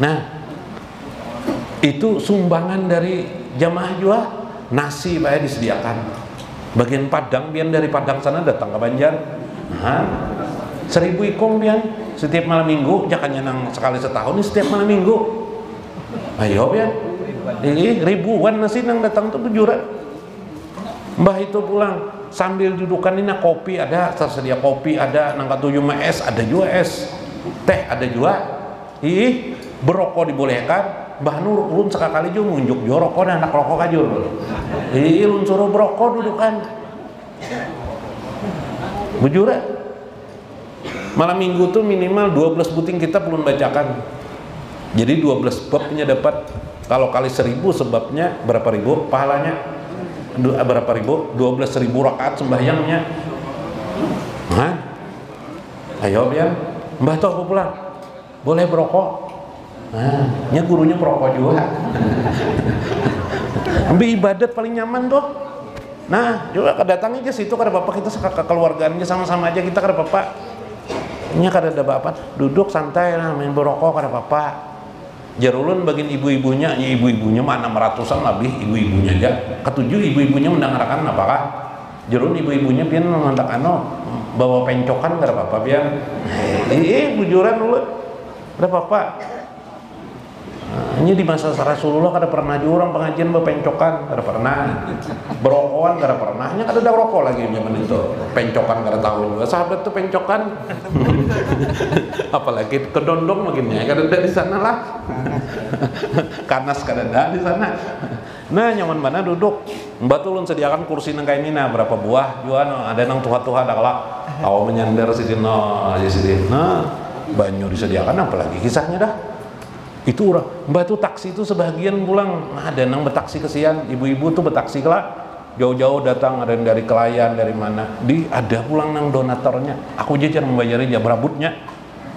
Nah, Itu sumbangan dari jamaah juga. Nasi bae disediakan. Bagian Padang, biar dari Padang sana datang ke Banjar. 1.000 ikong biar setiap malam minggu, jangan nang sekali setahun ini setiap malam minggu. Ayo biar. Ini ribuan nasi nang datang tuh Bujura. Mbah itu pulang sambil dudukan ini kopi ada, tersedia kopi ada, nangka 7 es ada juga es. Teh ada juga. Berokok dibolehkan. Mbah Nur ulun sekali juga ngunjuk jo rokok dan anak rokok aja ulun suruh berokok dudukan Bujura. Malam minggu tuh minimal 12 buting kita perlu bacakan. Jadi 12 babnya dapat. Kalau kali 1.000 sebabnya berapa ribu pahalanya? Berapa ribu? 12.000 rakaat sembahyangnya. Ayo biar Mbah tuh aku pulang boleh berokok. Nya gurunya perokok juga. Ambil ibadat paling nyaman tuh. Nah, coba kedatang aja situ kada bapak kita kekeluargaannya sama-sama aja kita kada bapak. Nya kada ada bapak, duduk santai lah main berokok kada bapak. Jarulun bagian ibu-ibunya, ya ibu-ibunya mah 600-an lebih ibu-ibunya aja. Ketujuh ibu-ibunya mendengarkan apakah? Jarulun ibu-ibunya pian mengantak bawa pencokan kada bapak pian. Bujuran ulun. Kada bapak. Ini di masa Rasulullah kada pernah jurang pengajian berpencokan, kada pernah berokokan, kada pernah. Nya kada ada rokok lagi zaman itu. Pencokan kada tahu juga. Sahabat tuh pencokan. Apalagi kedondong makinnya kada ada di sana lah. Kanas kada ada di sana. Nah, nyaman mana duduk. Mbak tuh ulun sediakan kursi nang kayak ini nah berapa buah juan ada nang tuha-tuha ada kalak. Aw menyandar sini aja sini. Nah, banyu disediakan apalagi kisahnya dah. Itu orang Mbak tuh taksi itu sebagian pulang ada nang betaksi kesian ibu-ibu tuh betaksi kelak jauh-jauh datang ada yang dari Kelayan dari mana ada pulang nang donatornya aku aja jangan membayari aja berabutnya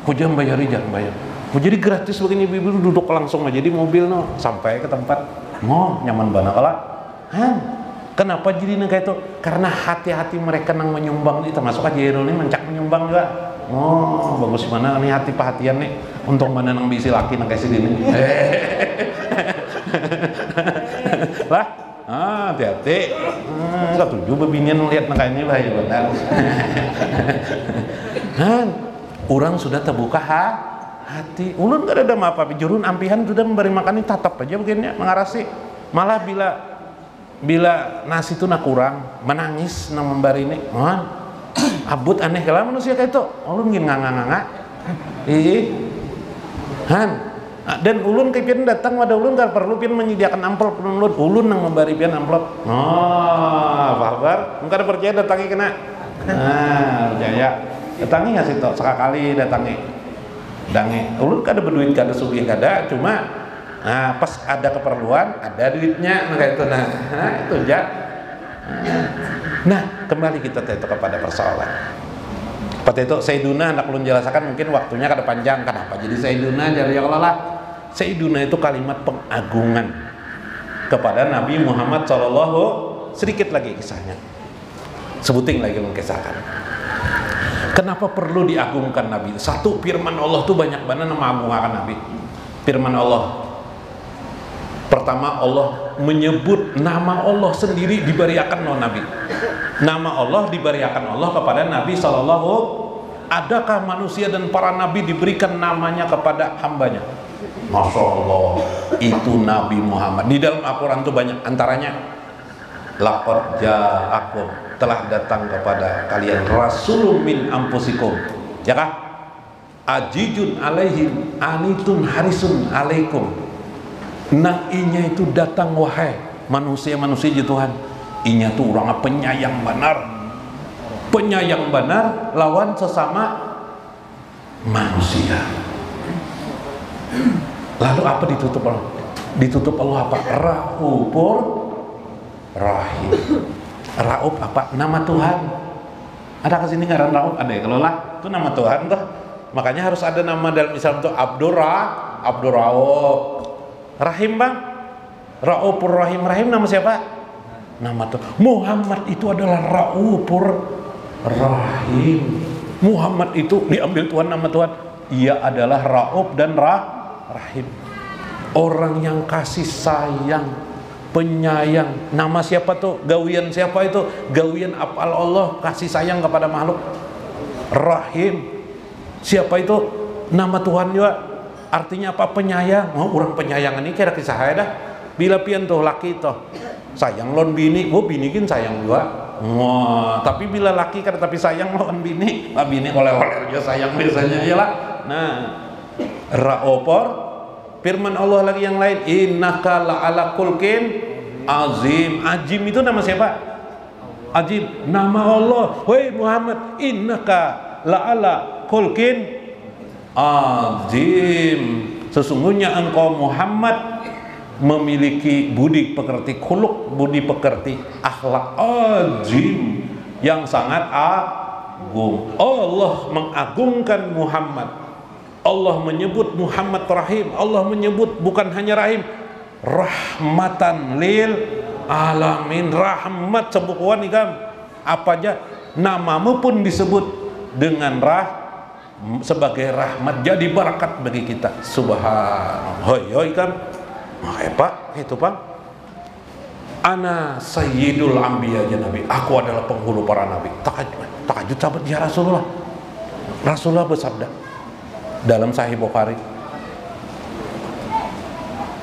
aku aja membayari jangan bayar jadi gratis begini ibu-ibu duduk langsung aja di mobil no sampai ke tempat nyaman banget kelak kenapa jadi nang kayak itu karena hati-hati mereka nang menyumbang ini termasuk aja ini mencak menyumbang juga bagus mana nih hati perhatian nih untuk mana nang bisi laki nang kayak sini lah hati-hati ketujuh bebinian lihat nang kayak ini lah ya benar orang sudah terbuka hati ulun gak ada apa-apa jurun ampihan sudah memberi makan ini tatap aja begini mengarasi malah bila nasi itu nak kurang menangis nang memberi ini abut aneh kalau manusia kayak itu ulun ngin nganga-nganga dan ulun kepian datang pada ulun gak perlu pian menyediakan amplop ulun nang memberi pian amplop apa enggak ada percaya datangi kena percaya datangi nggak sih toh sekali datangi ulun kada berduit kada sugih kada cuma pas ada keperluan ada duitnya kayak itu itu aja. Nah, kembali kita kepada persoalan. Seperti itu Sayyiduna anak ulun jelaskan mungkin waktunya kada panjang kenapa jadi Sayyiduna jadi Allah lah. Sayyiduna itu kalimat pengagungan kepada Nabi Muhammad sallallahu sedikit lagi kisahnya. Sebuting lagi mengkisahkan. Kenapa perlu diagungkan Nabi? Satu firman Allah tuh banyak banget mengagungkan Nabi. Firman Allah pertama Allah menyebut nama Allah sendiri diberiakan oleh Nabi. Nama Allah diberiakan Allah kepada Nabi sallallahu. Adakah manusia dan para nabi diberikan namanya kepada hambanya? Masya Allah, itu Nabi Muhammad. Di dalam Al-Quran itu banyak antaranya laqad ja'akum, telah datang kepada kalian rasulun min anfusikum, ya kah? Ajijun alaihim anitun harisun alaikum. Nah inya itu datang wahai manusia-manusia Tuhan. Inya tuh orang penyayang benar lawan sesama manusia. Lalu apa ditutup Allah? Ditutup Allah apa? Raufur Rahim. Rauf apa? Nama Tuhan. Ada kesini ngaran Rauf? Ada ya? Kalau lah itu nama Tuhan tuh. Makanya harus ada nama dalam Islam tuh Abdurrauf. Rahim bang, Raufur Rahim. Rahim nama siapa? Nama Tuhan. Muhammad itu adalah Raufur Rahim. Muhammad itu diambil Tuhan nama Tuhan. Ia adalah Rauf dan Rahim. orang yang kasih sayang, penyayang. Nama siapa tuh? Gawian siapa itu? Gawian apal Allah kasih sayang kepada makhluk. Rahim. Siapa itu? Nama Tuhan juga. Artinya apa? Penyayang. Oh, orang penyayang ini kira kisah saya dah. Bila pian tuh laki tuh sayang lon bini, bini kan sayang juga. Wah, tapi bila laki kan tapi sayang lawan bini, bini oleh-oleh aja sayang biasanya ya lah. Nah, ra'opor firman Allah lagi yang lain, innaka la'ala kulkin azim. Azim itu nama siapa? Azim, nama Allah. Woi Muhammad, innaka la'ala kulkin azim. Sesungguhnya engkau Muhammad memiliki budi pekerti khuluk, budi pekerti akhlak azim yang sangat agung. Allah mengagungkan Muhammad. Allah menyebut Muhammad Rahim. Allah menyebut bukan hanya Rahim, rahmatan lil alamin. Rahmat sebukuan ikam. Apa aja namamu pun disebut dengan sebagai rahmat, jadi barakat bagi kita. Subhanallah. Hoi kan. Pak, itu Pak. Ana sayyidul anbiya ya Nabi. Aku adalah penghulu para nabi. Takajud sahabat ya Rasulullah. Rasulullah bersabda dalam Sahih Bukhari,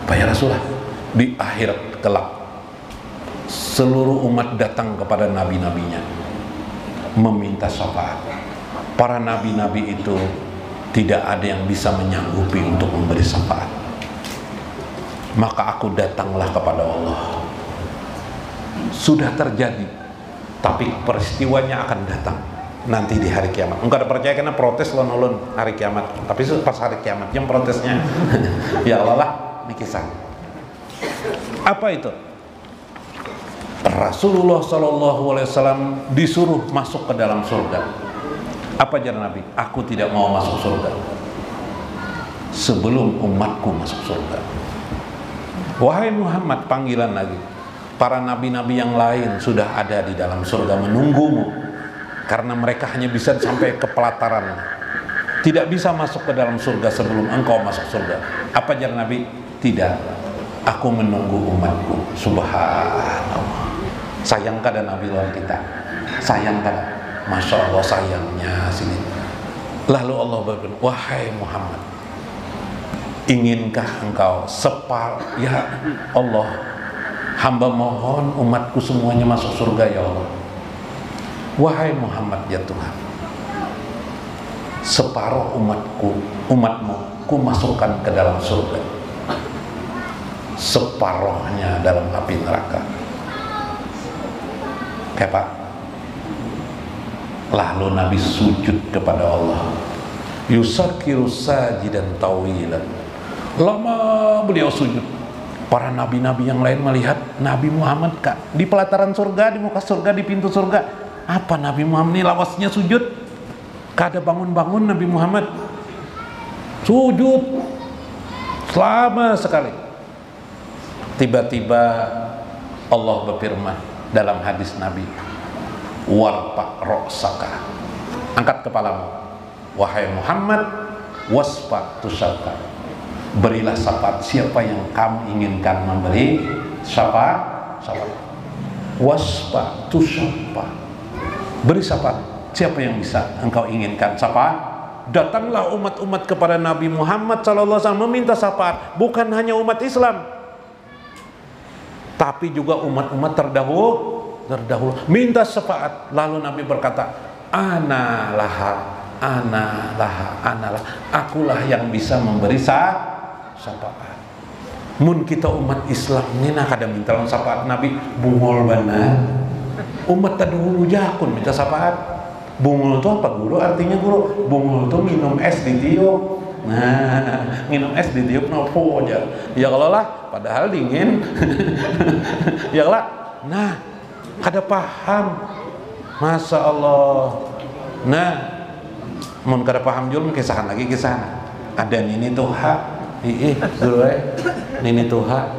apa ya Rasulullah? Di akhirat kelak seluruh umat datang kepada nabi-nabinya meminta syafaat. Para nabi-nabi itu tidak ada yang bisa menyanggupi untuk memberi syafaat. Maka aku datanglah kepada Allah. Sudah terjadi, tapi peristiwanya akan datang nanti di hari kiamat. Enggak ada percaya karena protes lon hari kiamat. Tapi pas hari kiamat yang protesnya ya Allah lah, ini kisah. Apa itu? Rasulullah SAW disuruh masuk ke dalam surga. Apa ajaran Nabi? Aku tidak mau masuk surga sebelum umatku masuk surga. Wahai Muhammad, panggilan lagi. Para nabi-nabi yang lain sudah ada di dalam surga menunggumu, karena mereka hanya bisa sampai ke pelataran, tidak bisa masuk ke dalam surga sebelum engkau masuk surga. Apa ajaran Nabi? Tidak, aku menunggu umatku. Subhanallah. Sayang kada Nabi lawan kita, sayang kada. Masya Allah sayangnya sini. Lalu Allah berfirman, wahai Muhammad, inginkah engkau ya Allah, hamba mohon umatku semuanya masuk surga ya Allah. Wahai Muhammad ya Tuhan, separuh umatmu ku masukkan ke dalam surga, separuhnya dalam api neraka. Kayak Pak. Lalu Nabi sujud kepada Allah, yusakiru sajidan tawilan. Lama beliau sujud. Para nabi-nabi yang lain melihat Nabi Muhammad Kak di pelataran surga, di muka surga, di pintu surga. Apa Nabi Muhammad ini lawasnya sujud? Kada bangun-bangun Nabi Muhammad. Sujud selama sekali. Tiba-tiba Allah berfirman dalam hadis Nabi, warfa ra'saka, angkat kepalamu wahai Muhammad, wasfa tusyaffa, berilah syafaat siapa yang kamu inginkan memberi syafaat. Wasfa tusyaffa, beri syafaat siapa yang bisa engkau inginkan syafaat. Datanglah umat-umat kepada Nabi Muhammad SAW meminta syafaat, bukan hanya umat Islam, tapi juga umat-umat terdahulu minta syafaat. Lalu Nabi berkata, ana laha, akulah yang bisa memberi syafaat. Mun kita umat Islam ini nak ada minta syafaat Nabi bungol bana. Umat terdahulu jakun minta syafaat. Bungol itu apa guru? Artinya guru, bungol itu minum es di tiup. Nah, minum es di tiup nopo aja. Ya kalau lah, padahal dingin. Ya lah. Nah, kada paham, Masya Allah. Nah, mun kada paham jual kisahan lagi kisah. Ada nini tuha, dulu nini tuha,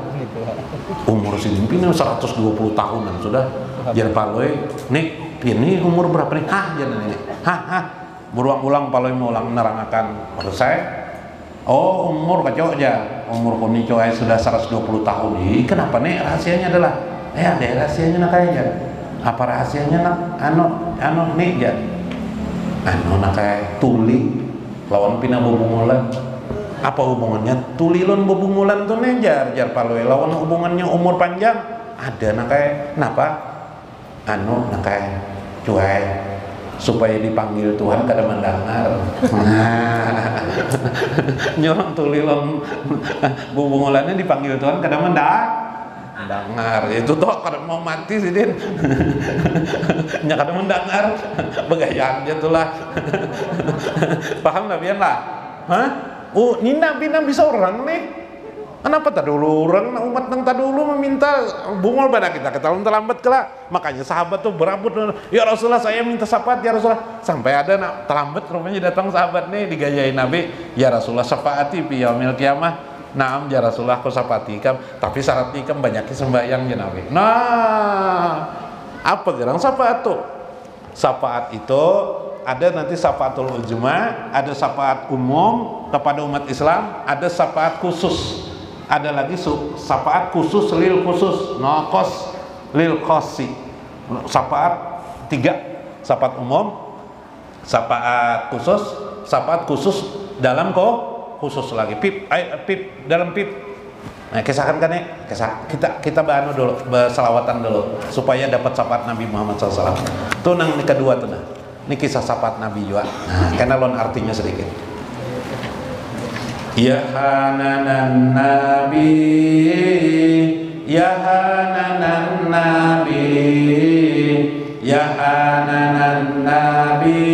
umur si pimpin 120 tahunan sudah. Jangan paloi, nih, ini umur berapa nih? Jangan ini, berulang-ulang paloi mengulang nerangakan. Menurut saya, Oh, umur kacau aja. Umur kuni coy sudah 120 tahun. Ih, kenapa nih rahasianya adalah ada rahasianya nak aja. Apa rahasianya nak anu nih ya. Anu nak kayak tuli lawan pina bubungulan. Apa hubungannya tuli lawan bubungulan tuh nih jar palwe lawan hubungannya umur panjang. Ada nak kayak kenapa? Anu nak kayak cuy supaya dipanggil Tuhan kada mendengar. Nyorong tulilong bubungulannya dipanggil Tuhan kada mendengar. Itu toh kada mau mati sih Din. Nya kada mendengar. Begayang aja tuh lah. Paham lah biar lah. Hah? Oh, ini nabi bisa orang nih. Kenapa tak dulu orang umat nang tak dulu meminta bungol pada kita terlambat kelak. Makanya sahabat tuh berabut, ya Rasulullah saya minta syafaat ya Rasulullah. Sampai ada nak terlambat rupanya datang sahabat nih digayain Nabi, ya Rasulullah syafaati fi yaumil qiyamah. Naam ya Rasulullah aku syafaati kam, tapi syaratnya kam banyakin sembahyang ya Nabi. Nah, apa gerang syafaat tuh? Syafaat itu ada nanti syafaatul ujma, ada syafaat umum kepada umat Islam, ada syafaat khusus. Ada lagi syafaat khusus lil khusus, naqas lil khasi. Syafaat 3, syafaat umum, syafaat khusus dalam khusus lagi. Pip dalam pip. Nah, kisahkan kan ya, kita bahanu dulu, berselawatan dulu supaya dapat syafaat Nabi Muhammad SAW. Tuh nang ini kedua tuh nah. Ini kisah syafaat Nabi juga. Nah, karena lon artinya sedikit. Ya hananan nabi, ya hananan nabi, ya hananan nabi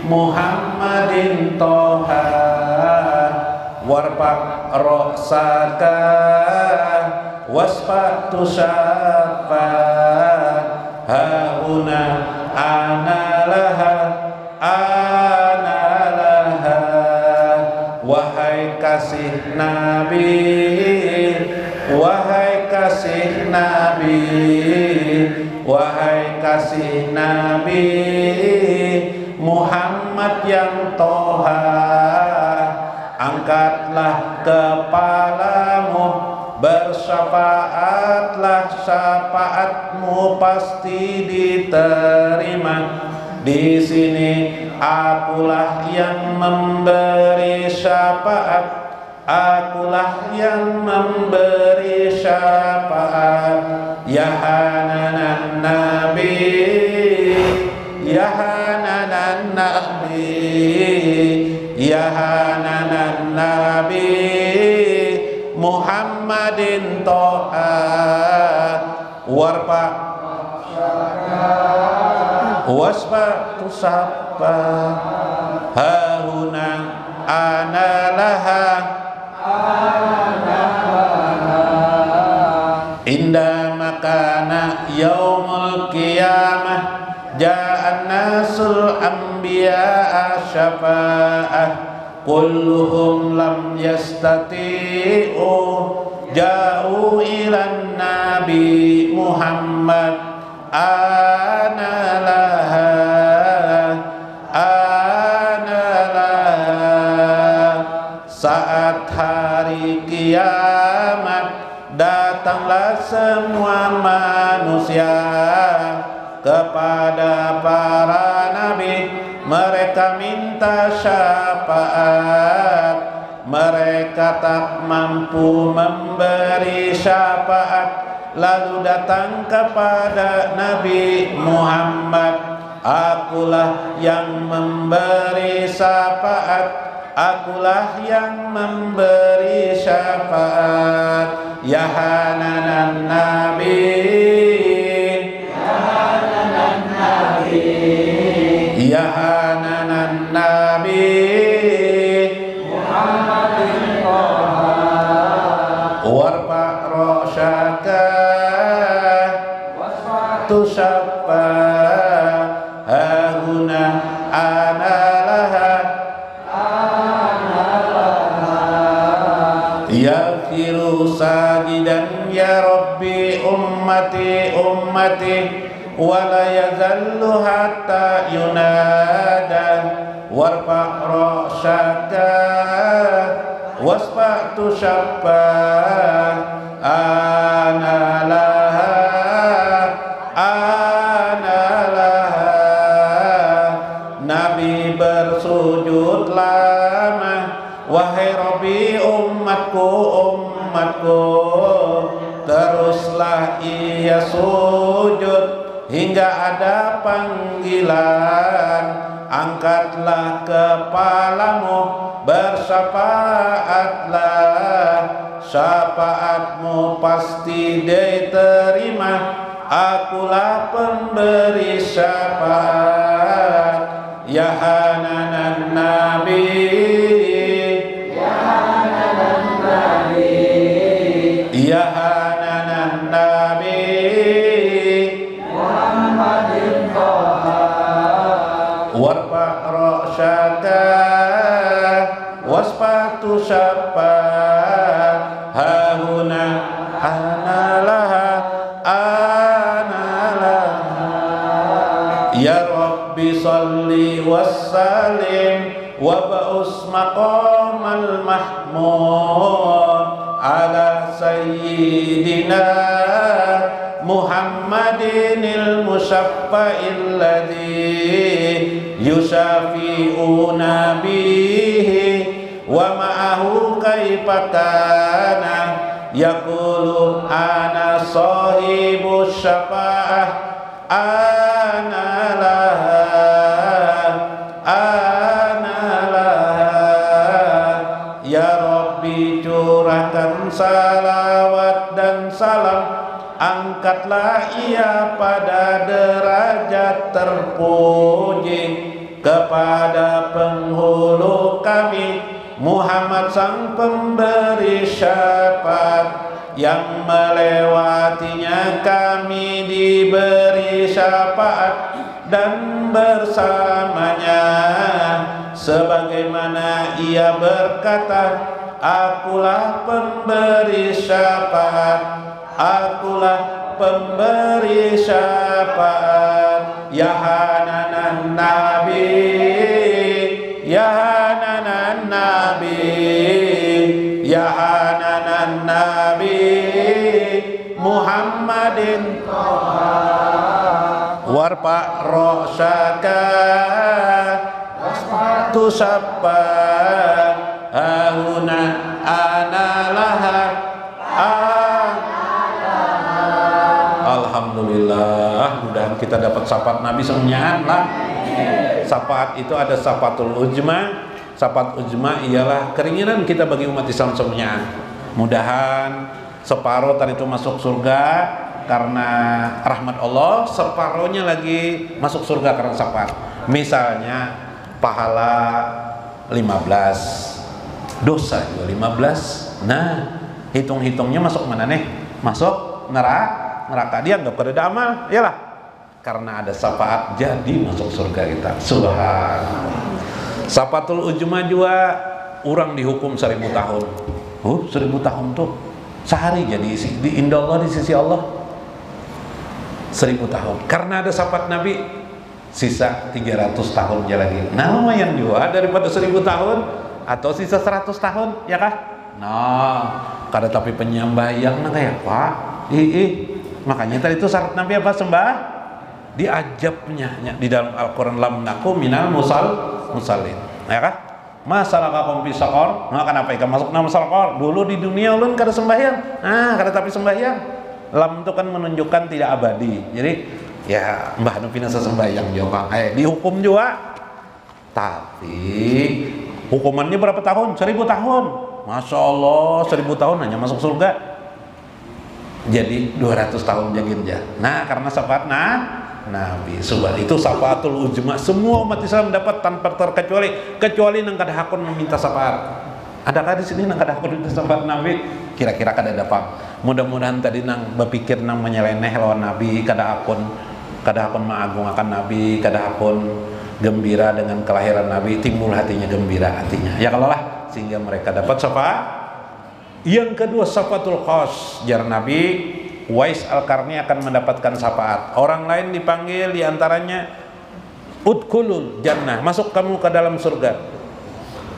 Muhammadin toha warpak roksaka wasfatu syafa hauna analaha wahai kasih Nabi, wahai kasih Nabi, wahai kasih Nabi Muhammad yang toha, angkatlah kepalamu, bersyafaatlah, syafaatmu pasti diterima. Di sini akulah yang memberi syafaat, akulah yang memberi syafaat. Ya hananan nabi, ya hananan nabi, ya hananan nabi Muhammadin toha warfa wasfatu sapa hauna analaha inda makana yaumul qiyamah ja'an nasul anbiya syafa'ah kulluhum lam yastati'u ja'u ilan nabi Muhammad analaha saat hari kiamat datanglah semua manusia kepada para nabi, mereka minta syafaat, mereka tak mampu memberi syafaat. Lalu datang kepada Nabi Muhammad, akulah yang memberi syafaat, akulah yang memberi syafaat. Ya hananan nabi, ya hananan nabi, ya hananan nabi Muhammadin toha warfa rosyaka sapa haguna analaha yaghfiru sajidan ya rabbi ummati ummati wala yazallu hatta yunada warfa ra'saka wasfa'tu syabba ana laha Nabi bersujud lama, wahai Rabbi umatku teruslah ia sujud hingga ada panggilan, angkatlah kepalamu bersyafaatlah, syafaatmu pasti diterima, akulah pemberi syafaat. Ya Hananan Nabi, Ya Hananan Nabi, Ya Hananan Nabi, Muhammadin Taha, warfa ra'syaka wasfatu syabba hahuna analaha ya Rabbi salli wassalim wa ba'us maqamal mahmud ala sayyidina Muhammadinil musyaffa'il ladzi yusafi'una bihi wa ma'ahu kaifa kana yaqulu ana sahibu syafa'ah ana laha ya Rabbi curahkan salawat dan salam, angkatlah ia pada derajat terpuji kepada penghulu kami Muhammad sang pemberi syafaat, yang melewatinya kami diberi syafaat dan bersamanya sebagaimana ia berkata, akulah pemberi syafaat, akulah pemberi syafaat. Ya Hananan Nabi, Ya Hananan Nabi, Ya Hananan Nabi, Muhammadin warfa ra'saka wasfatu syabba hauna ana laha. Alhamdulillah, mudah kita dapat syafaat Nabi semuanya lah. Syafaat itu ada syafaatul ujma. Syafaat ujma ialah keringinan kita bagi umat Islam semuanya. Mudahan separuh tadi itu masuk surga karena rahmat Allah, separuhnya lagi masuk surga karena syafaat. Misalnya pahala 15, dosa juga 15. Nah, hitung-hitungnya masuk mana nih? Masuk neraka. Dia anggap kada ada amal, iyalah. Karena ada syafaat jadi masuk surga kita. Subhanallah. Syafaatul ujma juga orang dihukum 1000 tahun. 1000 tahun tuh sehari jadi di indah Allah, di sisi Allah 1000 tahun. Karena ada syafaat Nabi sisa 300 tahun aja lagi. Nah, lumayan juga daripada 1000 tahun atau sisa 100 tahun, ya kah? Nah, kada tapi penyambayang nah kayak Pak. Makanya tadi itu syarat Nabi apa? Sembah diajabnya di dalam Al-Qur'an, lam naku minal musallin, ya kah? Masalah kaum pisakor, nah kenapa ikan masuk nama salakor? Dulu di dunia ulun kada sembahyang, kada tapi sembahyang. Lam itu kan menunjukkan tidak abadi. Jadi ya mbah nu pinasa sembahyang juga, dihukum juga. Tapi hukumannya berapa tahun? 1000 tahun. Masya Allah, 1000 tahun hanya masuk surga. Jadi 200 tahun jagin jah. Nah, karena syafaat Nabi subhan itu syafaatul ujma, semua umat Islam dapat tanpa terkecuali, kecuali nang kada hakun meminta syafaat. Adakah di sini nang kada hakun meminta syafaat Nabi? Kira-kira kada dapat. Mudah-mudahan tadi nang berpikir nang menyeleneh lawan Nabi, kada hakun mengagungkan Nabi, kada hakun gembira dengan kelahiran Nabi, timbul hatinya gembira hatinya. Ya kalau lah sehingga mereka dapat syafaat. Yang kedua syafaatul khas jar Nabi, Uwais Al-Qarni akan mendapatkan syafaat. Orang lain dipanggil, diantaranya udkhulul jannah, masuk kamu ke dalam surga.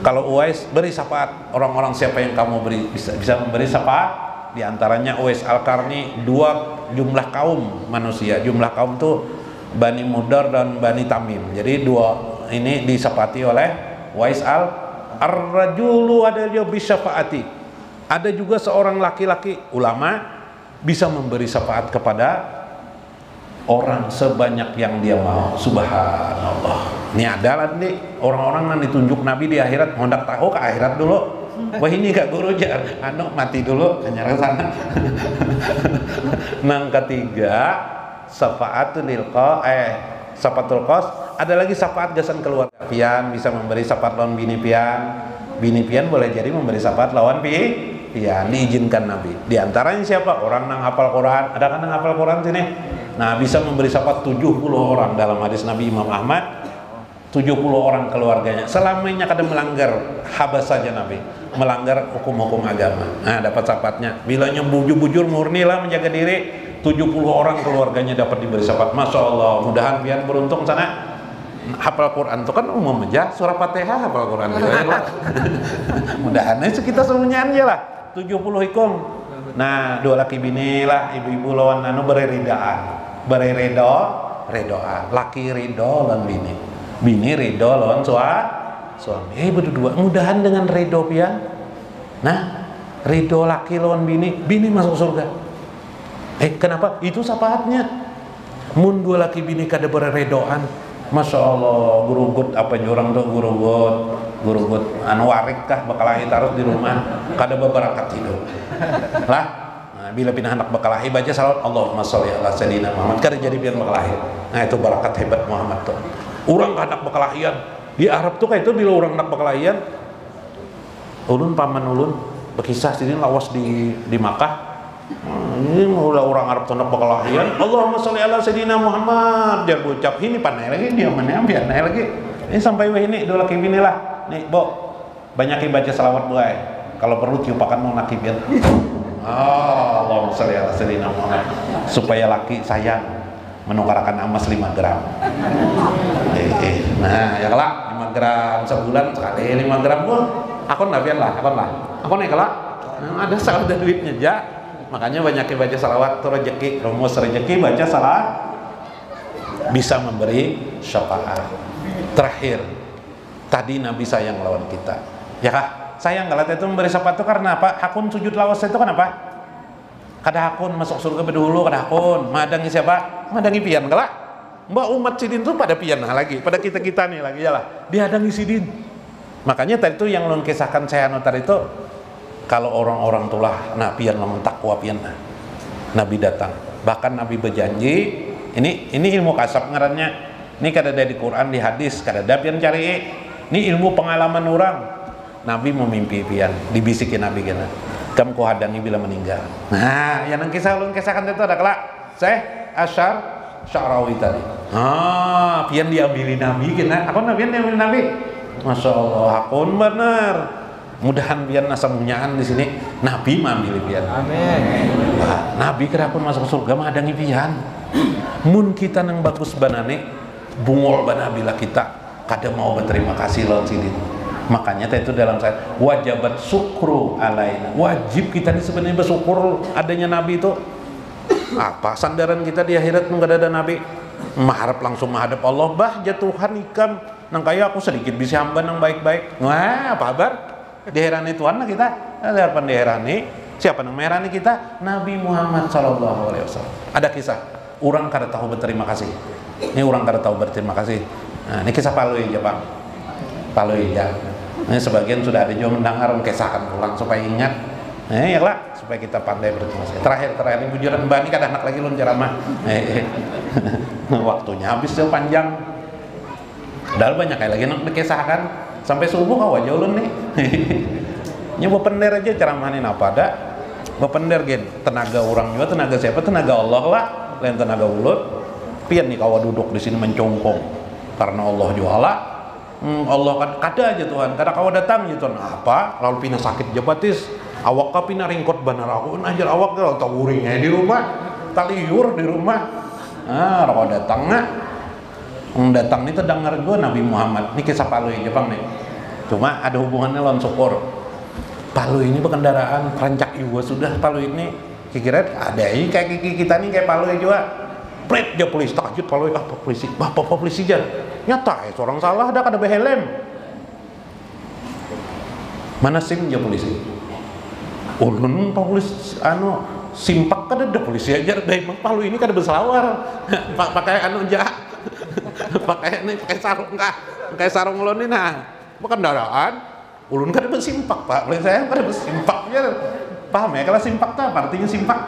Kalau Uwais beri syafaat, orang-orang siapa yang kamu bisa memberi syafaat? Diantaranya Uwais Al-Qarni, dua jumlah kaum manusia. Jumlah kaum tuh Bani Mudar dan Bani Tamim. Jadi dua ini disyafaati oleh Uwais Ar-rajulu ada dia bisyafaati. Ada juga seorang laki-laki ulama bisa memberi syafaat kepada orang sebanyak yang dia mau. Subhanallah. Ini adalah nih orang-orang yang ditunjuk Nabi di akhirat. Hendak tahu ke akhirat dulu. Wah ini gak guru jar, mati dulu hanya ke sana. Yang ketiga, syafaatul syafaatul qas. Ada lagi syafaat gasan keluarga. Pian bisa memberi syafaat lawan bini pian. Bini pian boleh jadi memberi syafaat lawan pian, diizinkan Nabi. Di antaranya siapa? Orang nang hafal Quran. Ada kan nang hafal Quran sini? Nah, bisa memberi syafaat 70 orang dalam hadis Nabi Imam Ahmad. 70 orang keluarganya selamanya kada melanggar habas saja Nabi, melanggar hukum-hukum agama. Nah, dapat syafaatnya. Bilanya bujur-bujur murni lah menjaga diri, 70 orang keluarganya dapat diberi syafaat. Masya Allah, mudahan pian beruntung sana. Hafal Quran itu kan umum aja, surah Fatihah hafal Quran juga ya. Mudahan itu kita semuanya aja lah 70 hukum. Nah, dua laki bini lah, ibu-ibu lawan bereridaan, redoa, laki ridho lawan bini ridho lawan suami. Berdua mudahan dengan ridho pian. Nah, ridho laki lawan bini masuk surga. Kenapa? Itu syafaatnya. Mun dua laki bini kada beredoan, Masya Allah, gurugut apa orang tuh gurugut warik kah bakalahi taruh di rumah kada beberakat hidup lah. Nah, bila pindah anak bakalahi baca salawat Allahumma sholli ala sayyidina Muhammad kada jadi pian bakalahi. Nah, itu barakat hebat Muhammad tuh. Orang anak bakalahian di Arab tuh kayak itu bila orang anak bakalahian, ulun paman ulun berkisah sini lawas di Makkah. Ini udah orang Arab tuh anak bakalahian, Allahumma sholli ala sayyidina Muhammad, dia ucap ini panai lagi, dia mana biar naik lagi. Ini sampai wah ini dua laki bini lah. Nih, banyakin baca salawat buai. Kalau perlu tiupakan mau laki biar. Allahumma sholli ala sayyidina Muhammad, supaya laki sayang menukarkan emas 5 gram. Nah, ya kelak 5 gram sebulan sekali 5 gram pun akun nabian lah, akun nih kelak. Ada salah ada duitnya aja. Makanya banyakin baca salawat tuh rezeki, rumus rezeki baca salawat bisa memberi syafaat. Terakhir, tadi Nabi sayang lawan kita. Ya kah? Sayang kalau itu memberi syafaat itu karena apa? Hakun sujud lawas itu kan apa? Kada hakun masuk surga berdahulu, kada hakun madangi siapa? Madangi pian kelak. Mbak umat sidin tuh pada pian lagi, pada kita nih lagi ya lah. Dihadangi sidin. Makanya tadi itu yang lun kisahkan saya notar itu, kalau orang-orang tulah nah pian lamun takwa pian nah. Nabi datang. Bahkan Nabi berjanji, ini ilmu kasab ngarannya. Ini kada ada di Quran, di hadis, kada ada pian cari. Ini ilmu pengalaman orang. Nabi memimpi pian, dibisikin Nabi gana. Kamu ku hadangi bila meninggal. Nah, yang kisah ulun kisahkan itu ada kelak. Syekh Sya'rawi tadi. Pian diambilin Nabi kena. Apa nabian diambilin Nabi? Masya Allah, hakun benar. Mudahan pian asa munyaan di sini. Nabi mambil pian. Amin. Wah, Nabi kira pun masuk surga mah hadangi pian. Mun kita nang bagus banane, bungol bana bila kita kada mau berterima kasih lawan sidin. Makanya itu dalam saya wajibat syukru alaina, wajib kita ini sebenarnya bersyukur adanya Nabi itu. Apa sandaran kita di akhirat nggak ada Nabi, mengharap langsung menghadap Allah, bah jatuhan ikam nang kaya aku sedikit bisa hamba nang baik-baik. Wah apa kabar diherani Tuhan lah kita, ada harapan diherani siapa nang merani kita? Nabi Muhammad SAW. Ada kisah orang kada tahu berterima kasih. Ini orang kada tahu berterima kasih. Nah, ini kisah Palui aja Pak, Palui ya. Ini sebagian sudah ada juga mendengar kisahkan pulang supaya ingat. Ya lah, supaya kita pandai berterima kasih. Terakhir ini bujuran Mbak ini kada anak lagi lun ceramah. Waktunya habis tuh panjang. Padahal banyak kayak lagi nak dikisahkan sampai subuh kau aja ulun nih. Nyoba pender aja ceramahin apa ada. Bapender gen tenaga orang juga, tenaga siapa? Tenaga Allah lah, lain tenaga ulun. Pian nih kau duduk di sini mencongkong karena Allah juala. Allah kan kada aja Tuhan, kada kau datang gitu. Apa? Lalu pindah sakit jabatis. awak kapi naringkot banar aku ajar awak kalau tahu uringnya di rumah taliur di rumah rokok datang datang ini terdengar gue Nabi Muhammad ini kisah Palu aja bang nih, cuma ada hubungannya lawan syukur. Palu ini berkendaraan rancak juga sudah Palu ini kira ada ini kayak kita nih kayak Palu juga pret dia polisi takjub Palu apa polisi bapak polisi aja nyata seorang salah ada kada behelm mana SIM dia polisi ulun polisi simpak kada ada polisi aja dari Palu ini kada berselawar pakai pakai sarung kayak sarung ulun ini kendaraan ulun kada bersimpak pak, boleh saya kada bersimpaknya paham ya kalau simpak tuh artinya simpak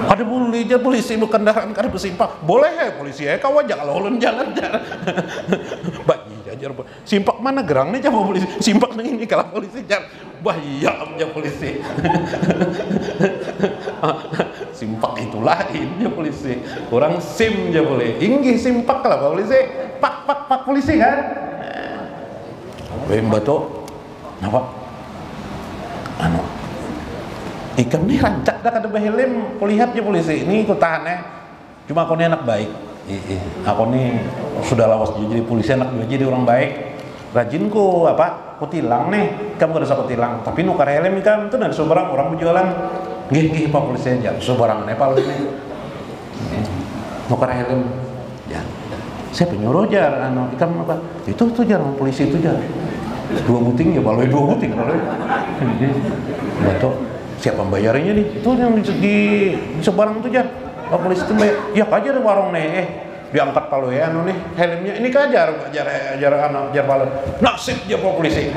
ada boleh aja polisi berkendaraan kada bersimpak boleh ya polisi ya kau aja kalau ulun jalan bayi aja simpak mana gerang nih coba polisi simpak nih ini kalau polisi jalan bayi aja polisi simpak itu lain ya polisi kurang sim aja boleh inggih simpak kalau polisi pak polisi kan Mbak tuh, apa? Ikan nih rancak dah kada behelm, lihat ya polisi. Ini aku tahan cuma aku nih anak baik. Aku nih sudah lawas jadi polisi anak jadi orang baik. Rajin ku apa? Ku tilang nih, kamu kada usah tilang. Tapi nukar helm ikan itu dari sebarang orang berjualan. Gih pak polisi aja, sebarang Nepal ini. Nukar helm, ya. Saya penyuruh aja, ikan apa? Itu tuh jarang polisi itu jar. 2 buting ya baloi 2 buting kalau betul siapa bayarnya nih itu yang di sebarang itu jar polisi itu bayar ya kajar warung nih diangkat palu ya nih helmnya ini kajar palu nasib dia polisi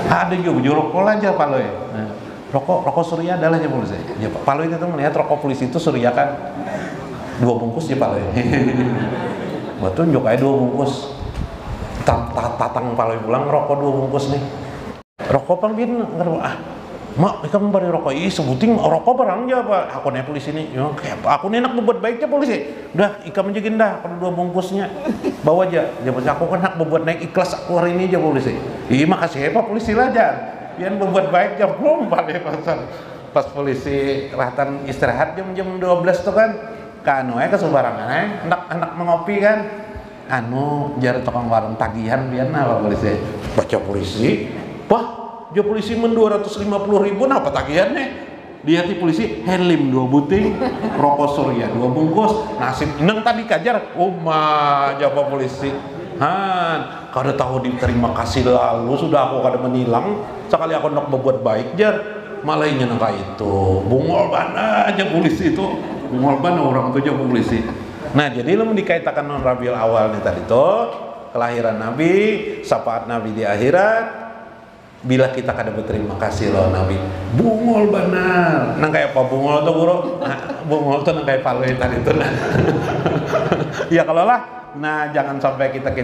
ada juga rokok aja palu ya rokok surya adalah ya polisi ya palu itu tuh melihat rokok polisi itu surya kan 2 bungkus ya palu ya betul tunjuk aja 2 bungkus tatang paling pulang rokok 2 bungkus nih rokok pang bin mak ikan bari rokok sebuting rokok barang aja pak aku nih polisi nih ya, kayak aku nih enak berbuat baiknya polisi udah ikan menjagin dah kalau 2 bungkusnya bawa aja aku kan hak berbuat naik ikhlas aku hari ini aja polisi makasih ya pak polisi lah aja biar berbuat baik jam 4 ya pas polisi rahatan istirahat jam 12 tuh kan ke sembarangan anak mengopi kan jar tukang warung tagihan biar apa polisi baca polisi wah dia polisi 250.000 apa tagihannya dia ti polisi helm 2 buting rokok surya 2 bungkus nasib neng tadi kajar jawab polisi kada tahu diterima kasih lalu sudah aku kada menilang sekali aku nak berbuat baik jar malah nyenang itu bungol bana aja polisi itu bungol bana orang itu aja polisi. Nah jadi lu dikaitkan dengan Rabiul Awal nih tadi tuh kelahiran Nabi, syafaat Nabi di akhirat. Bila kita kada berterima kasih loh Nabi, bungol benar. Nang kayak apa bungol tuh bro? Bungol tuh nang kayak palu tadi tuh. Ya kalau lah, nah jangan sampai kita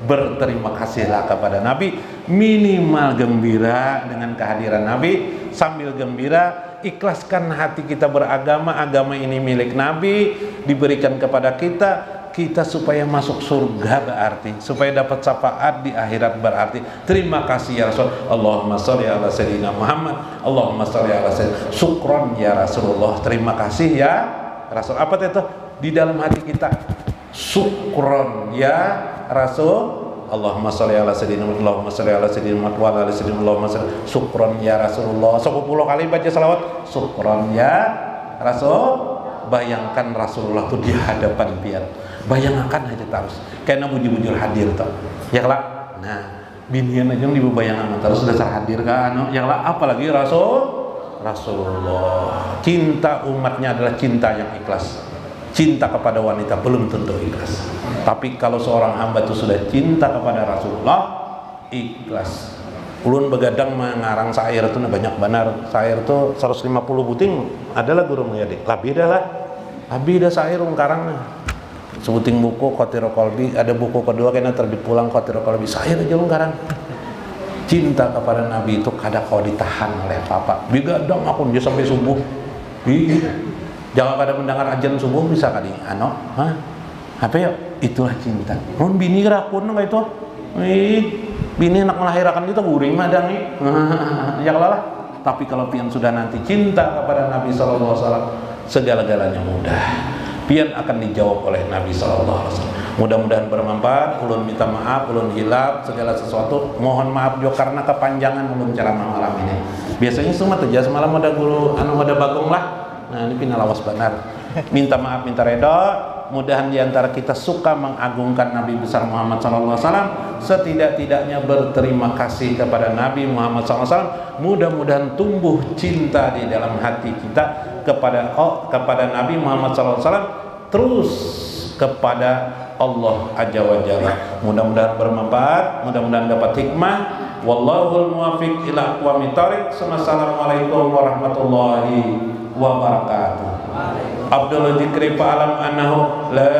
berterima kasihlah kepada Nabi. Minimal gembira dengan kehadiran Nabi, sambil gembira ikhlaskan hati kita beragama, agama ini milik Nabi, diberikan kepada kita supaya masuk surga berarti, supaya dapat syafaat di akhirat berarti. Terima kasih ya Rasul. Allahumma sholli ala sayyidina Muhammad. Allahumma sholli ala sayyidina. Syukron ya Rasulullah. Terima kasih ya Rasul. Apa itu? Di dalam hati kita. Syukron ya Rasul. Allahumma sholli ala sayyidina Muhammad. Allahumma sholli ala sayyidina Muhammad wa ala sayyidina Allahumma sholli. Syukron ya Rasulullah. 10 kali baca selawat. Syukron ya Rasul. Bayangkan Rasulullah tuh di hadapan pian. Bayangkan aja terus. Karena bujur-bujur hadir tuh. Ya lah. Nah, binian aja yang dibayangkan terus dasar hadir kan. Ya lah, apalagi Rasulullah. Cinta umatnya adalah cinta yang ikhlas. Cinta kepada wanita belum tentu ikhlas. Tapi kalau seorang hamba itu sudah cinta kepada Rasulullah, ikhlas. Ulun begadang mengarang syair itu banyak benar. Syair itu 150 buting adalah guru mengadik. Lebih dah lah. Lebih dah syair karang. Sebuting buku Qatirul Qalbi, ada buku kedua kena terbit pulang Qatirul Qalbi. Syair aja karang. Cinta kepada Nabi itu kada kau ditahan oleh apa-apa. Begadang aku dia sampai subuh. Jangan pada mendengar ajan subuh bisa kali. Apa ya? Itulah cinta. Mun bini rakun enggak itu? bini nak melahirkan kita guring madang ya lah. Tapi kalau pian sudah nanti cinta kepada Nabi sallallahu alaihi wasallam, segala-galanya mudah. Pian akan dijawab oleh Nabi sallallahu alaihi wasallam. Mudah-mudahan bermanfaat. Ulun minta maaf, ulun hilap segala sesuatu. Mohon maaf juga karena kepanjangan ulun ceramah malam ini. Biasanya semua terjadi semalam ada guru ada bagong lah. Nah, ini pina lawas benar. Minta maaf, minta reda. Mudahan diantara kita suka mengagungkan Nabi besar Muhammad SAW, setidak-tidaknya berterima kasih kepada Nabi Muhammad SAW. Mudah-mudahan tumbuh cinta di dalam hati kita kepada Nabi Muhammad SAW, terus kepada Allah Azza wa Jalla. Mudah-mudahan bermanfaat, mudah-mudahan dapat hikmah. Wallahul muwaffiq ila aqwamit thoriq. Assalamualaikum warahmatullahi wabarakatuh. Abdul dzikri fa'alam annahu la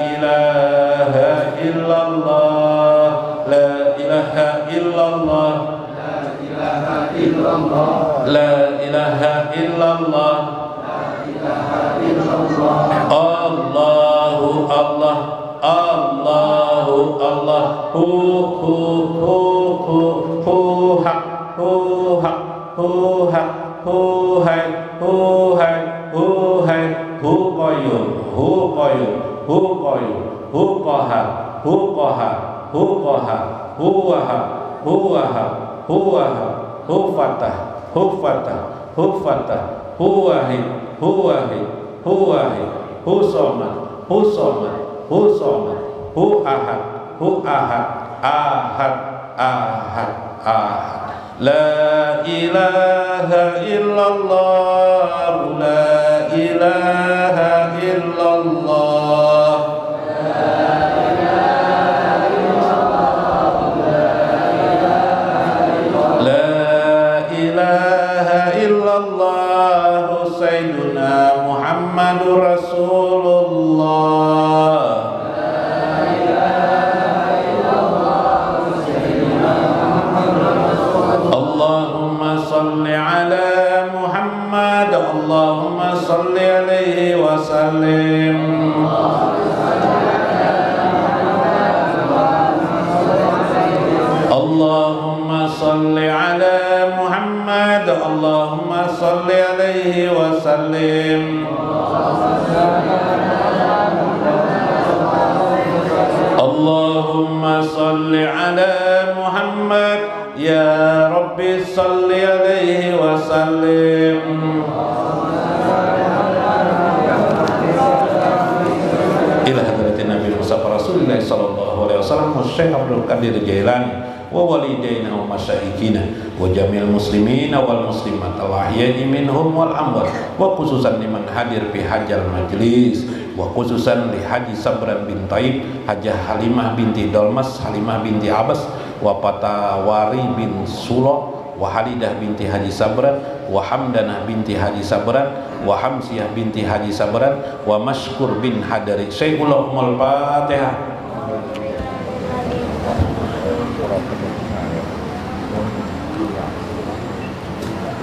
ilaha illallah, la ilaha illallah, la ilaha illallah, la ilaha illallah, la ilaha illallah. Allahu Allah, Allahu Allah, hu hak, hu hak, hu hak, hu hai, hu hai, hu hai, hu qayyum, hu qayyum, hu qayyum, hu qahar, hu qahar, hu qahar, hu wahab, hu wahab, hu wahab, hu fatah, hu fatah, hu fatah, hu wahid, hu wahid, hu wahid, hu somad, hu somad, hu somad, hu ahad, hu ahad, ahad, ahad, ahad. La ilaha illallah, la ilaha illallah, la ilaha illallah, la ilaha illallah, Sayyiduna Muhammadur Rasulullah. Salli ala Muhammad, Allahumma salli alaihi wa sallim. Allahumma salli ala Muhammad, Allahumma salli alaihi wa sallim. Allahumma salli ala Muhammad, ya Rabbi salli alaihi wa sallim. Ila hadratin Nabi Mustafa Rasulullah sallallahu alaihi wasallam wa Syekh Abdul Qadir Jailani wa walidaina wa masyayikhina wa jamil muslimina wal muslimat al-ahya'i minhum wal amwat, wa khususan liman hadir fi hajjal majlis, wa khususan li Haji Sabran bin Taib, Hajah Halimah binti Dolmas, Halimah binti Abbas, wa Patawari bin Sulo, wa Halidah binti Haji Sabran, wa Hamdanah binti Haji Sabran, wa Hamsiyah binti Haji Sabran, wa Mashkur bin Hadari. Syekhul Fatihah.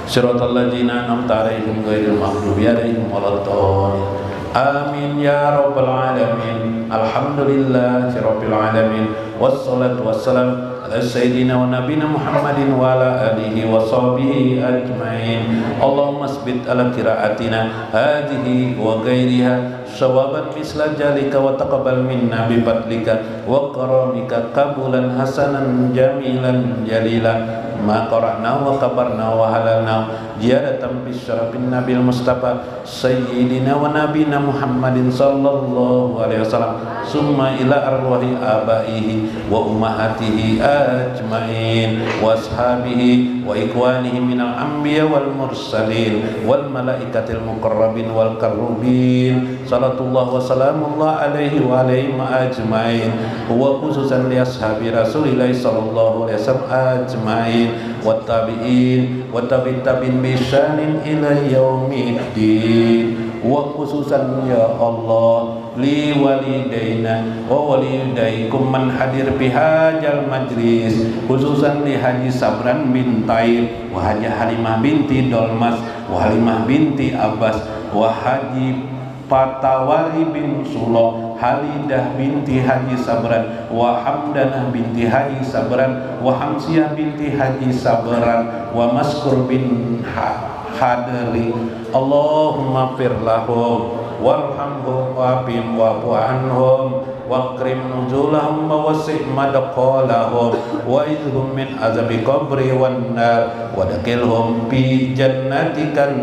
Siratal ladzina an'amta 'alaihim ghairil maghdubi 'alaihim waladdallin. Amin ya rabbal alamin. Alhamdulillahi rabbil alamin. Wassalatu wassalam ala sayyidina wa nabiyina Muhammadin wa ala alihi wa sahbihi ajmain. Allahumma asbit ala qiraatina hadhihi wa ghairiha sawaban misla jalika wa taqabbal minna bi fadlika wa karamika qabulan hasanan jamilan jalila. Ma qara'na wa kabarna wa halalna ziyadatan bi syarafin nabil mustafa sayyidina wa nabina Muhammadin sallallahu alaihi wasallam, summa ila arwahi abaihi wa ummahatihi ajmain wa ashabihi wa ikhwanihi minal anbiya wal mursalin wal malaikatil muqarrabin wal karubin. Salatullah wa salamullah alaihi wa alaihim ajmain, wa khususan li ashabi Rasulillah sallallahu alaihi wasallam ajmain, wa tabi'in wa tabi'in bi ihsanin ila yaumiddin, wa khususan ya Allah li walidaina wa walidaikum man hadir bi hajal majlis, khususan li Haji Sabran bin Taib, wa Haji Halimah binti Dolmas, wa Halimah binti Abbas, wa Haji Fatawari bin Sulo, Halidah binti Haji Sabran, wa Hamdanah binti Haji Sabran, wa Hamsiyah binti Haji Sabran, wa Maskur bin Hadri. Allahumma fir lahum warhamhum wa'afihim wa'fu anhum waqrim nuzulahum wa wasi' madqalahum wa idhum min azabi qabri wan nar wa dakilhum fi jannatikan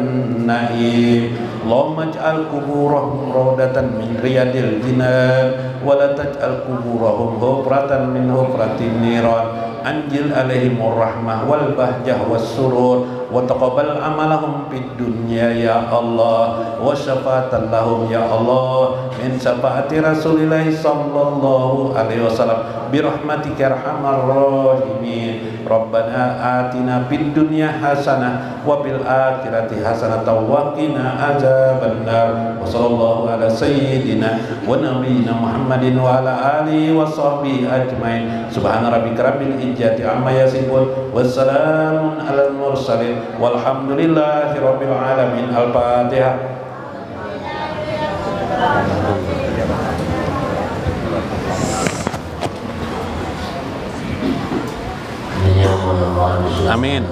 na'im. Allahumma ij'al kuburahum rawdatan min riyadil jinan wa la taj'al kuburahum hufratan min hufratin niran. Anjil alaihimur rahmah wal bahjah was surur wa taqabbal amalahum fid dunya ya Allah wa syafa'atan lahum ya Allah min syafaati Rasulillah sallallahu alaihi wasallam bi rahmatika arhamar rahimin. Rabbana atina fid dunya hasanah wa fil akhirati hasanah wa qina azabannar. Wa sallallahu ala sayyidina wa nabiyyina Muhammadin wa ala alihi wa sahbihi ajmain. Subhana rabbika rabbil izzati amma yasifun wa salamun alal mursalin walhamdulillahi rabbil alamin. Al-Fatihah. Amin.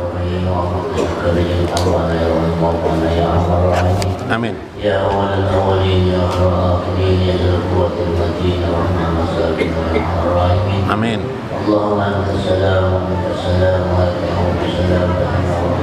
Amin. Ya awalal awwalin ya akhiral akhirin ya dzal quwwatil matin ya rahmanus salim ya arhamar rahimin. Amin. Allahumma antas salam wa minkas salam wa alayka salam wa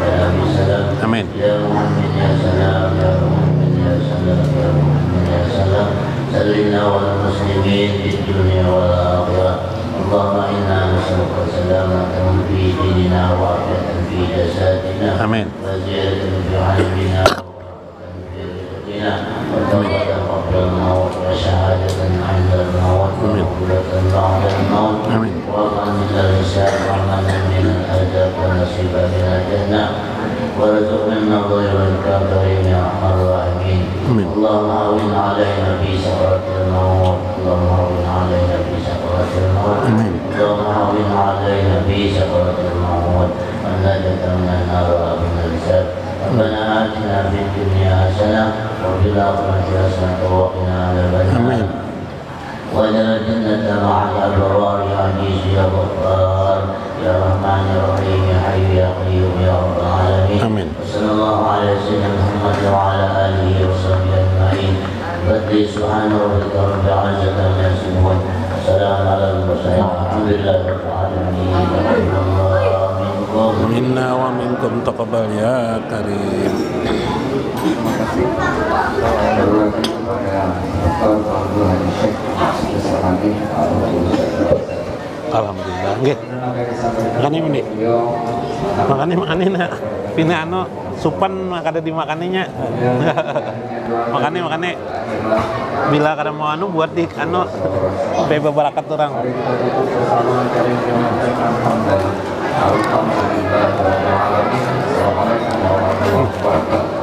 alayka salam. Amin. Ya Muhammad ya salam ya Muhammad ya salam ya Muhammad ya salam. Sallinna wal muslimin fid dunya wal akhirah. Allahumma inna nas'aluka salamatan fi dinina wa afiyatan fi jasadina. Amin. Wa ziyadatan fi ilmina wa barakatan fi rizqina wa tawbatan qabla al-maut wa shahadatan 'inda al-maut wa maghfiratan ba'da al-maut. Amin. Wa qanil hisab wa amanan min al-adab wa nasiban min al-jannah wa rizqna an-nadhir wal-kafirin ya arhamar rahimin. Allahumma hawwin 'alaina fi sakaratil maut. Allahumma hawwin 'alaina fi sakaratil maut. اللهم هون علينا في سكرة الموت والنجاة من النار ومن الحساب. ربنا آتنا في الدنيا حسنة وفي الآخرة حسنة وقنا عذاب النار واجعل الجنة مع الأبرار يا عزيز يا غفار يا رحمن يا رحيم يا حي يا قيوم يا رب العالمين. وصلى الله على سيدنا محمد وعلى آله وصحبه أجمعين. بدي سبحان ربك رب العزة عما يصفون. Assalamualaikum warahmatullahi wabarakatuh. Alhamdulillah rabbil alamin. Minna wa minkum taqabbal ya karim. Terima kasih kepada Dr. Abdul Haji Syekh Islamani. Alhamdulillah. Nggih. Makane ini. Makane nak pina anu supan makade dimakaninya. makane bila kada mau anu buat di anu bebe barakat orang. Alhamdulillah.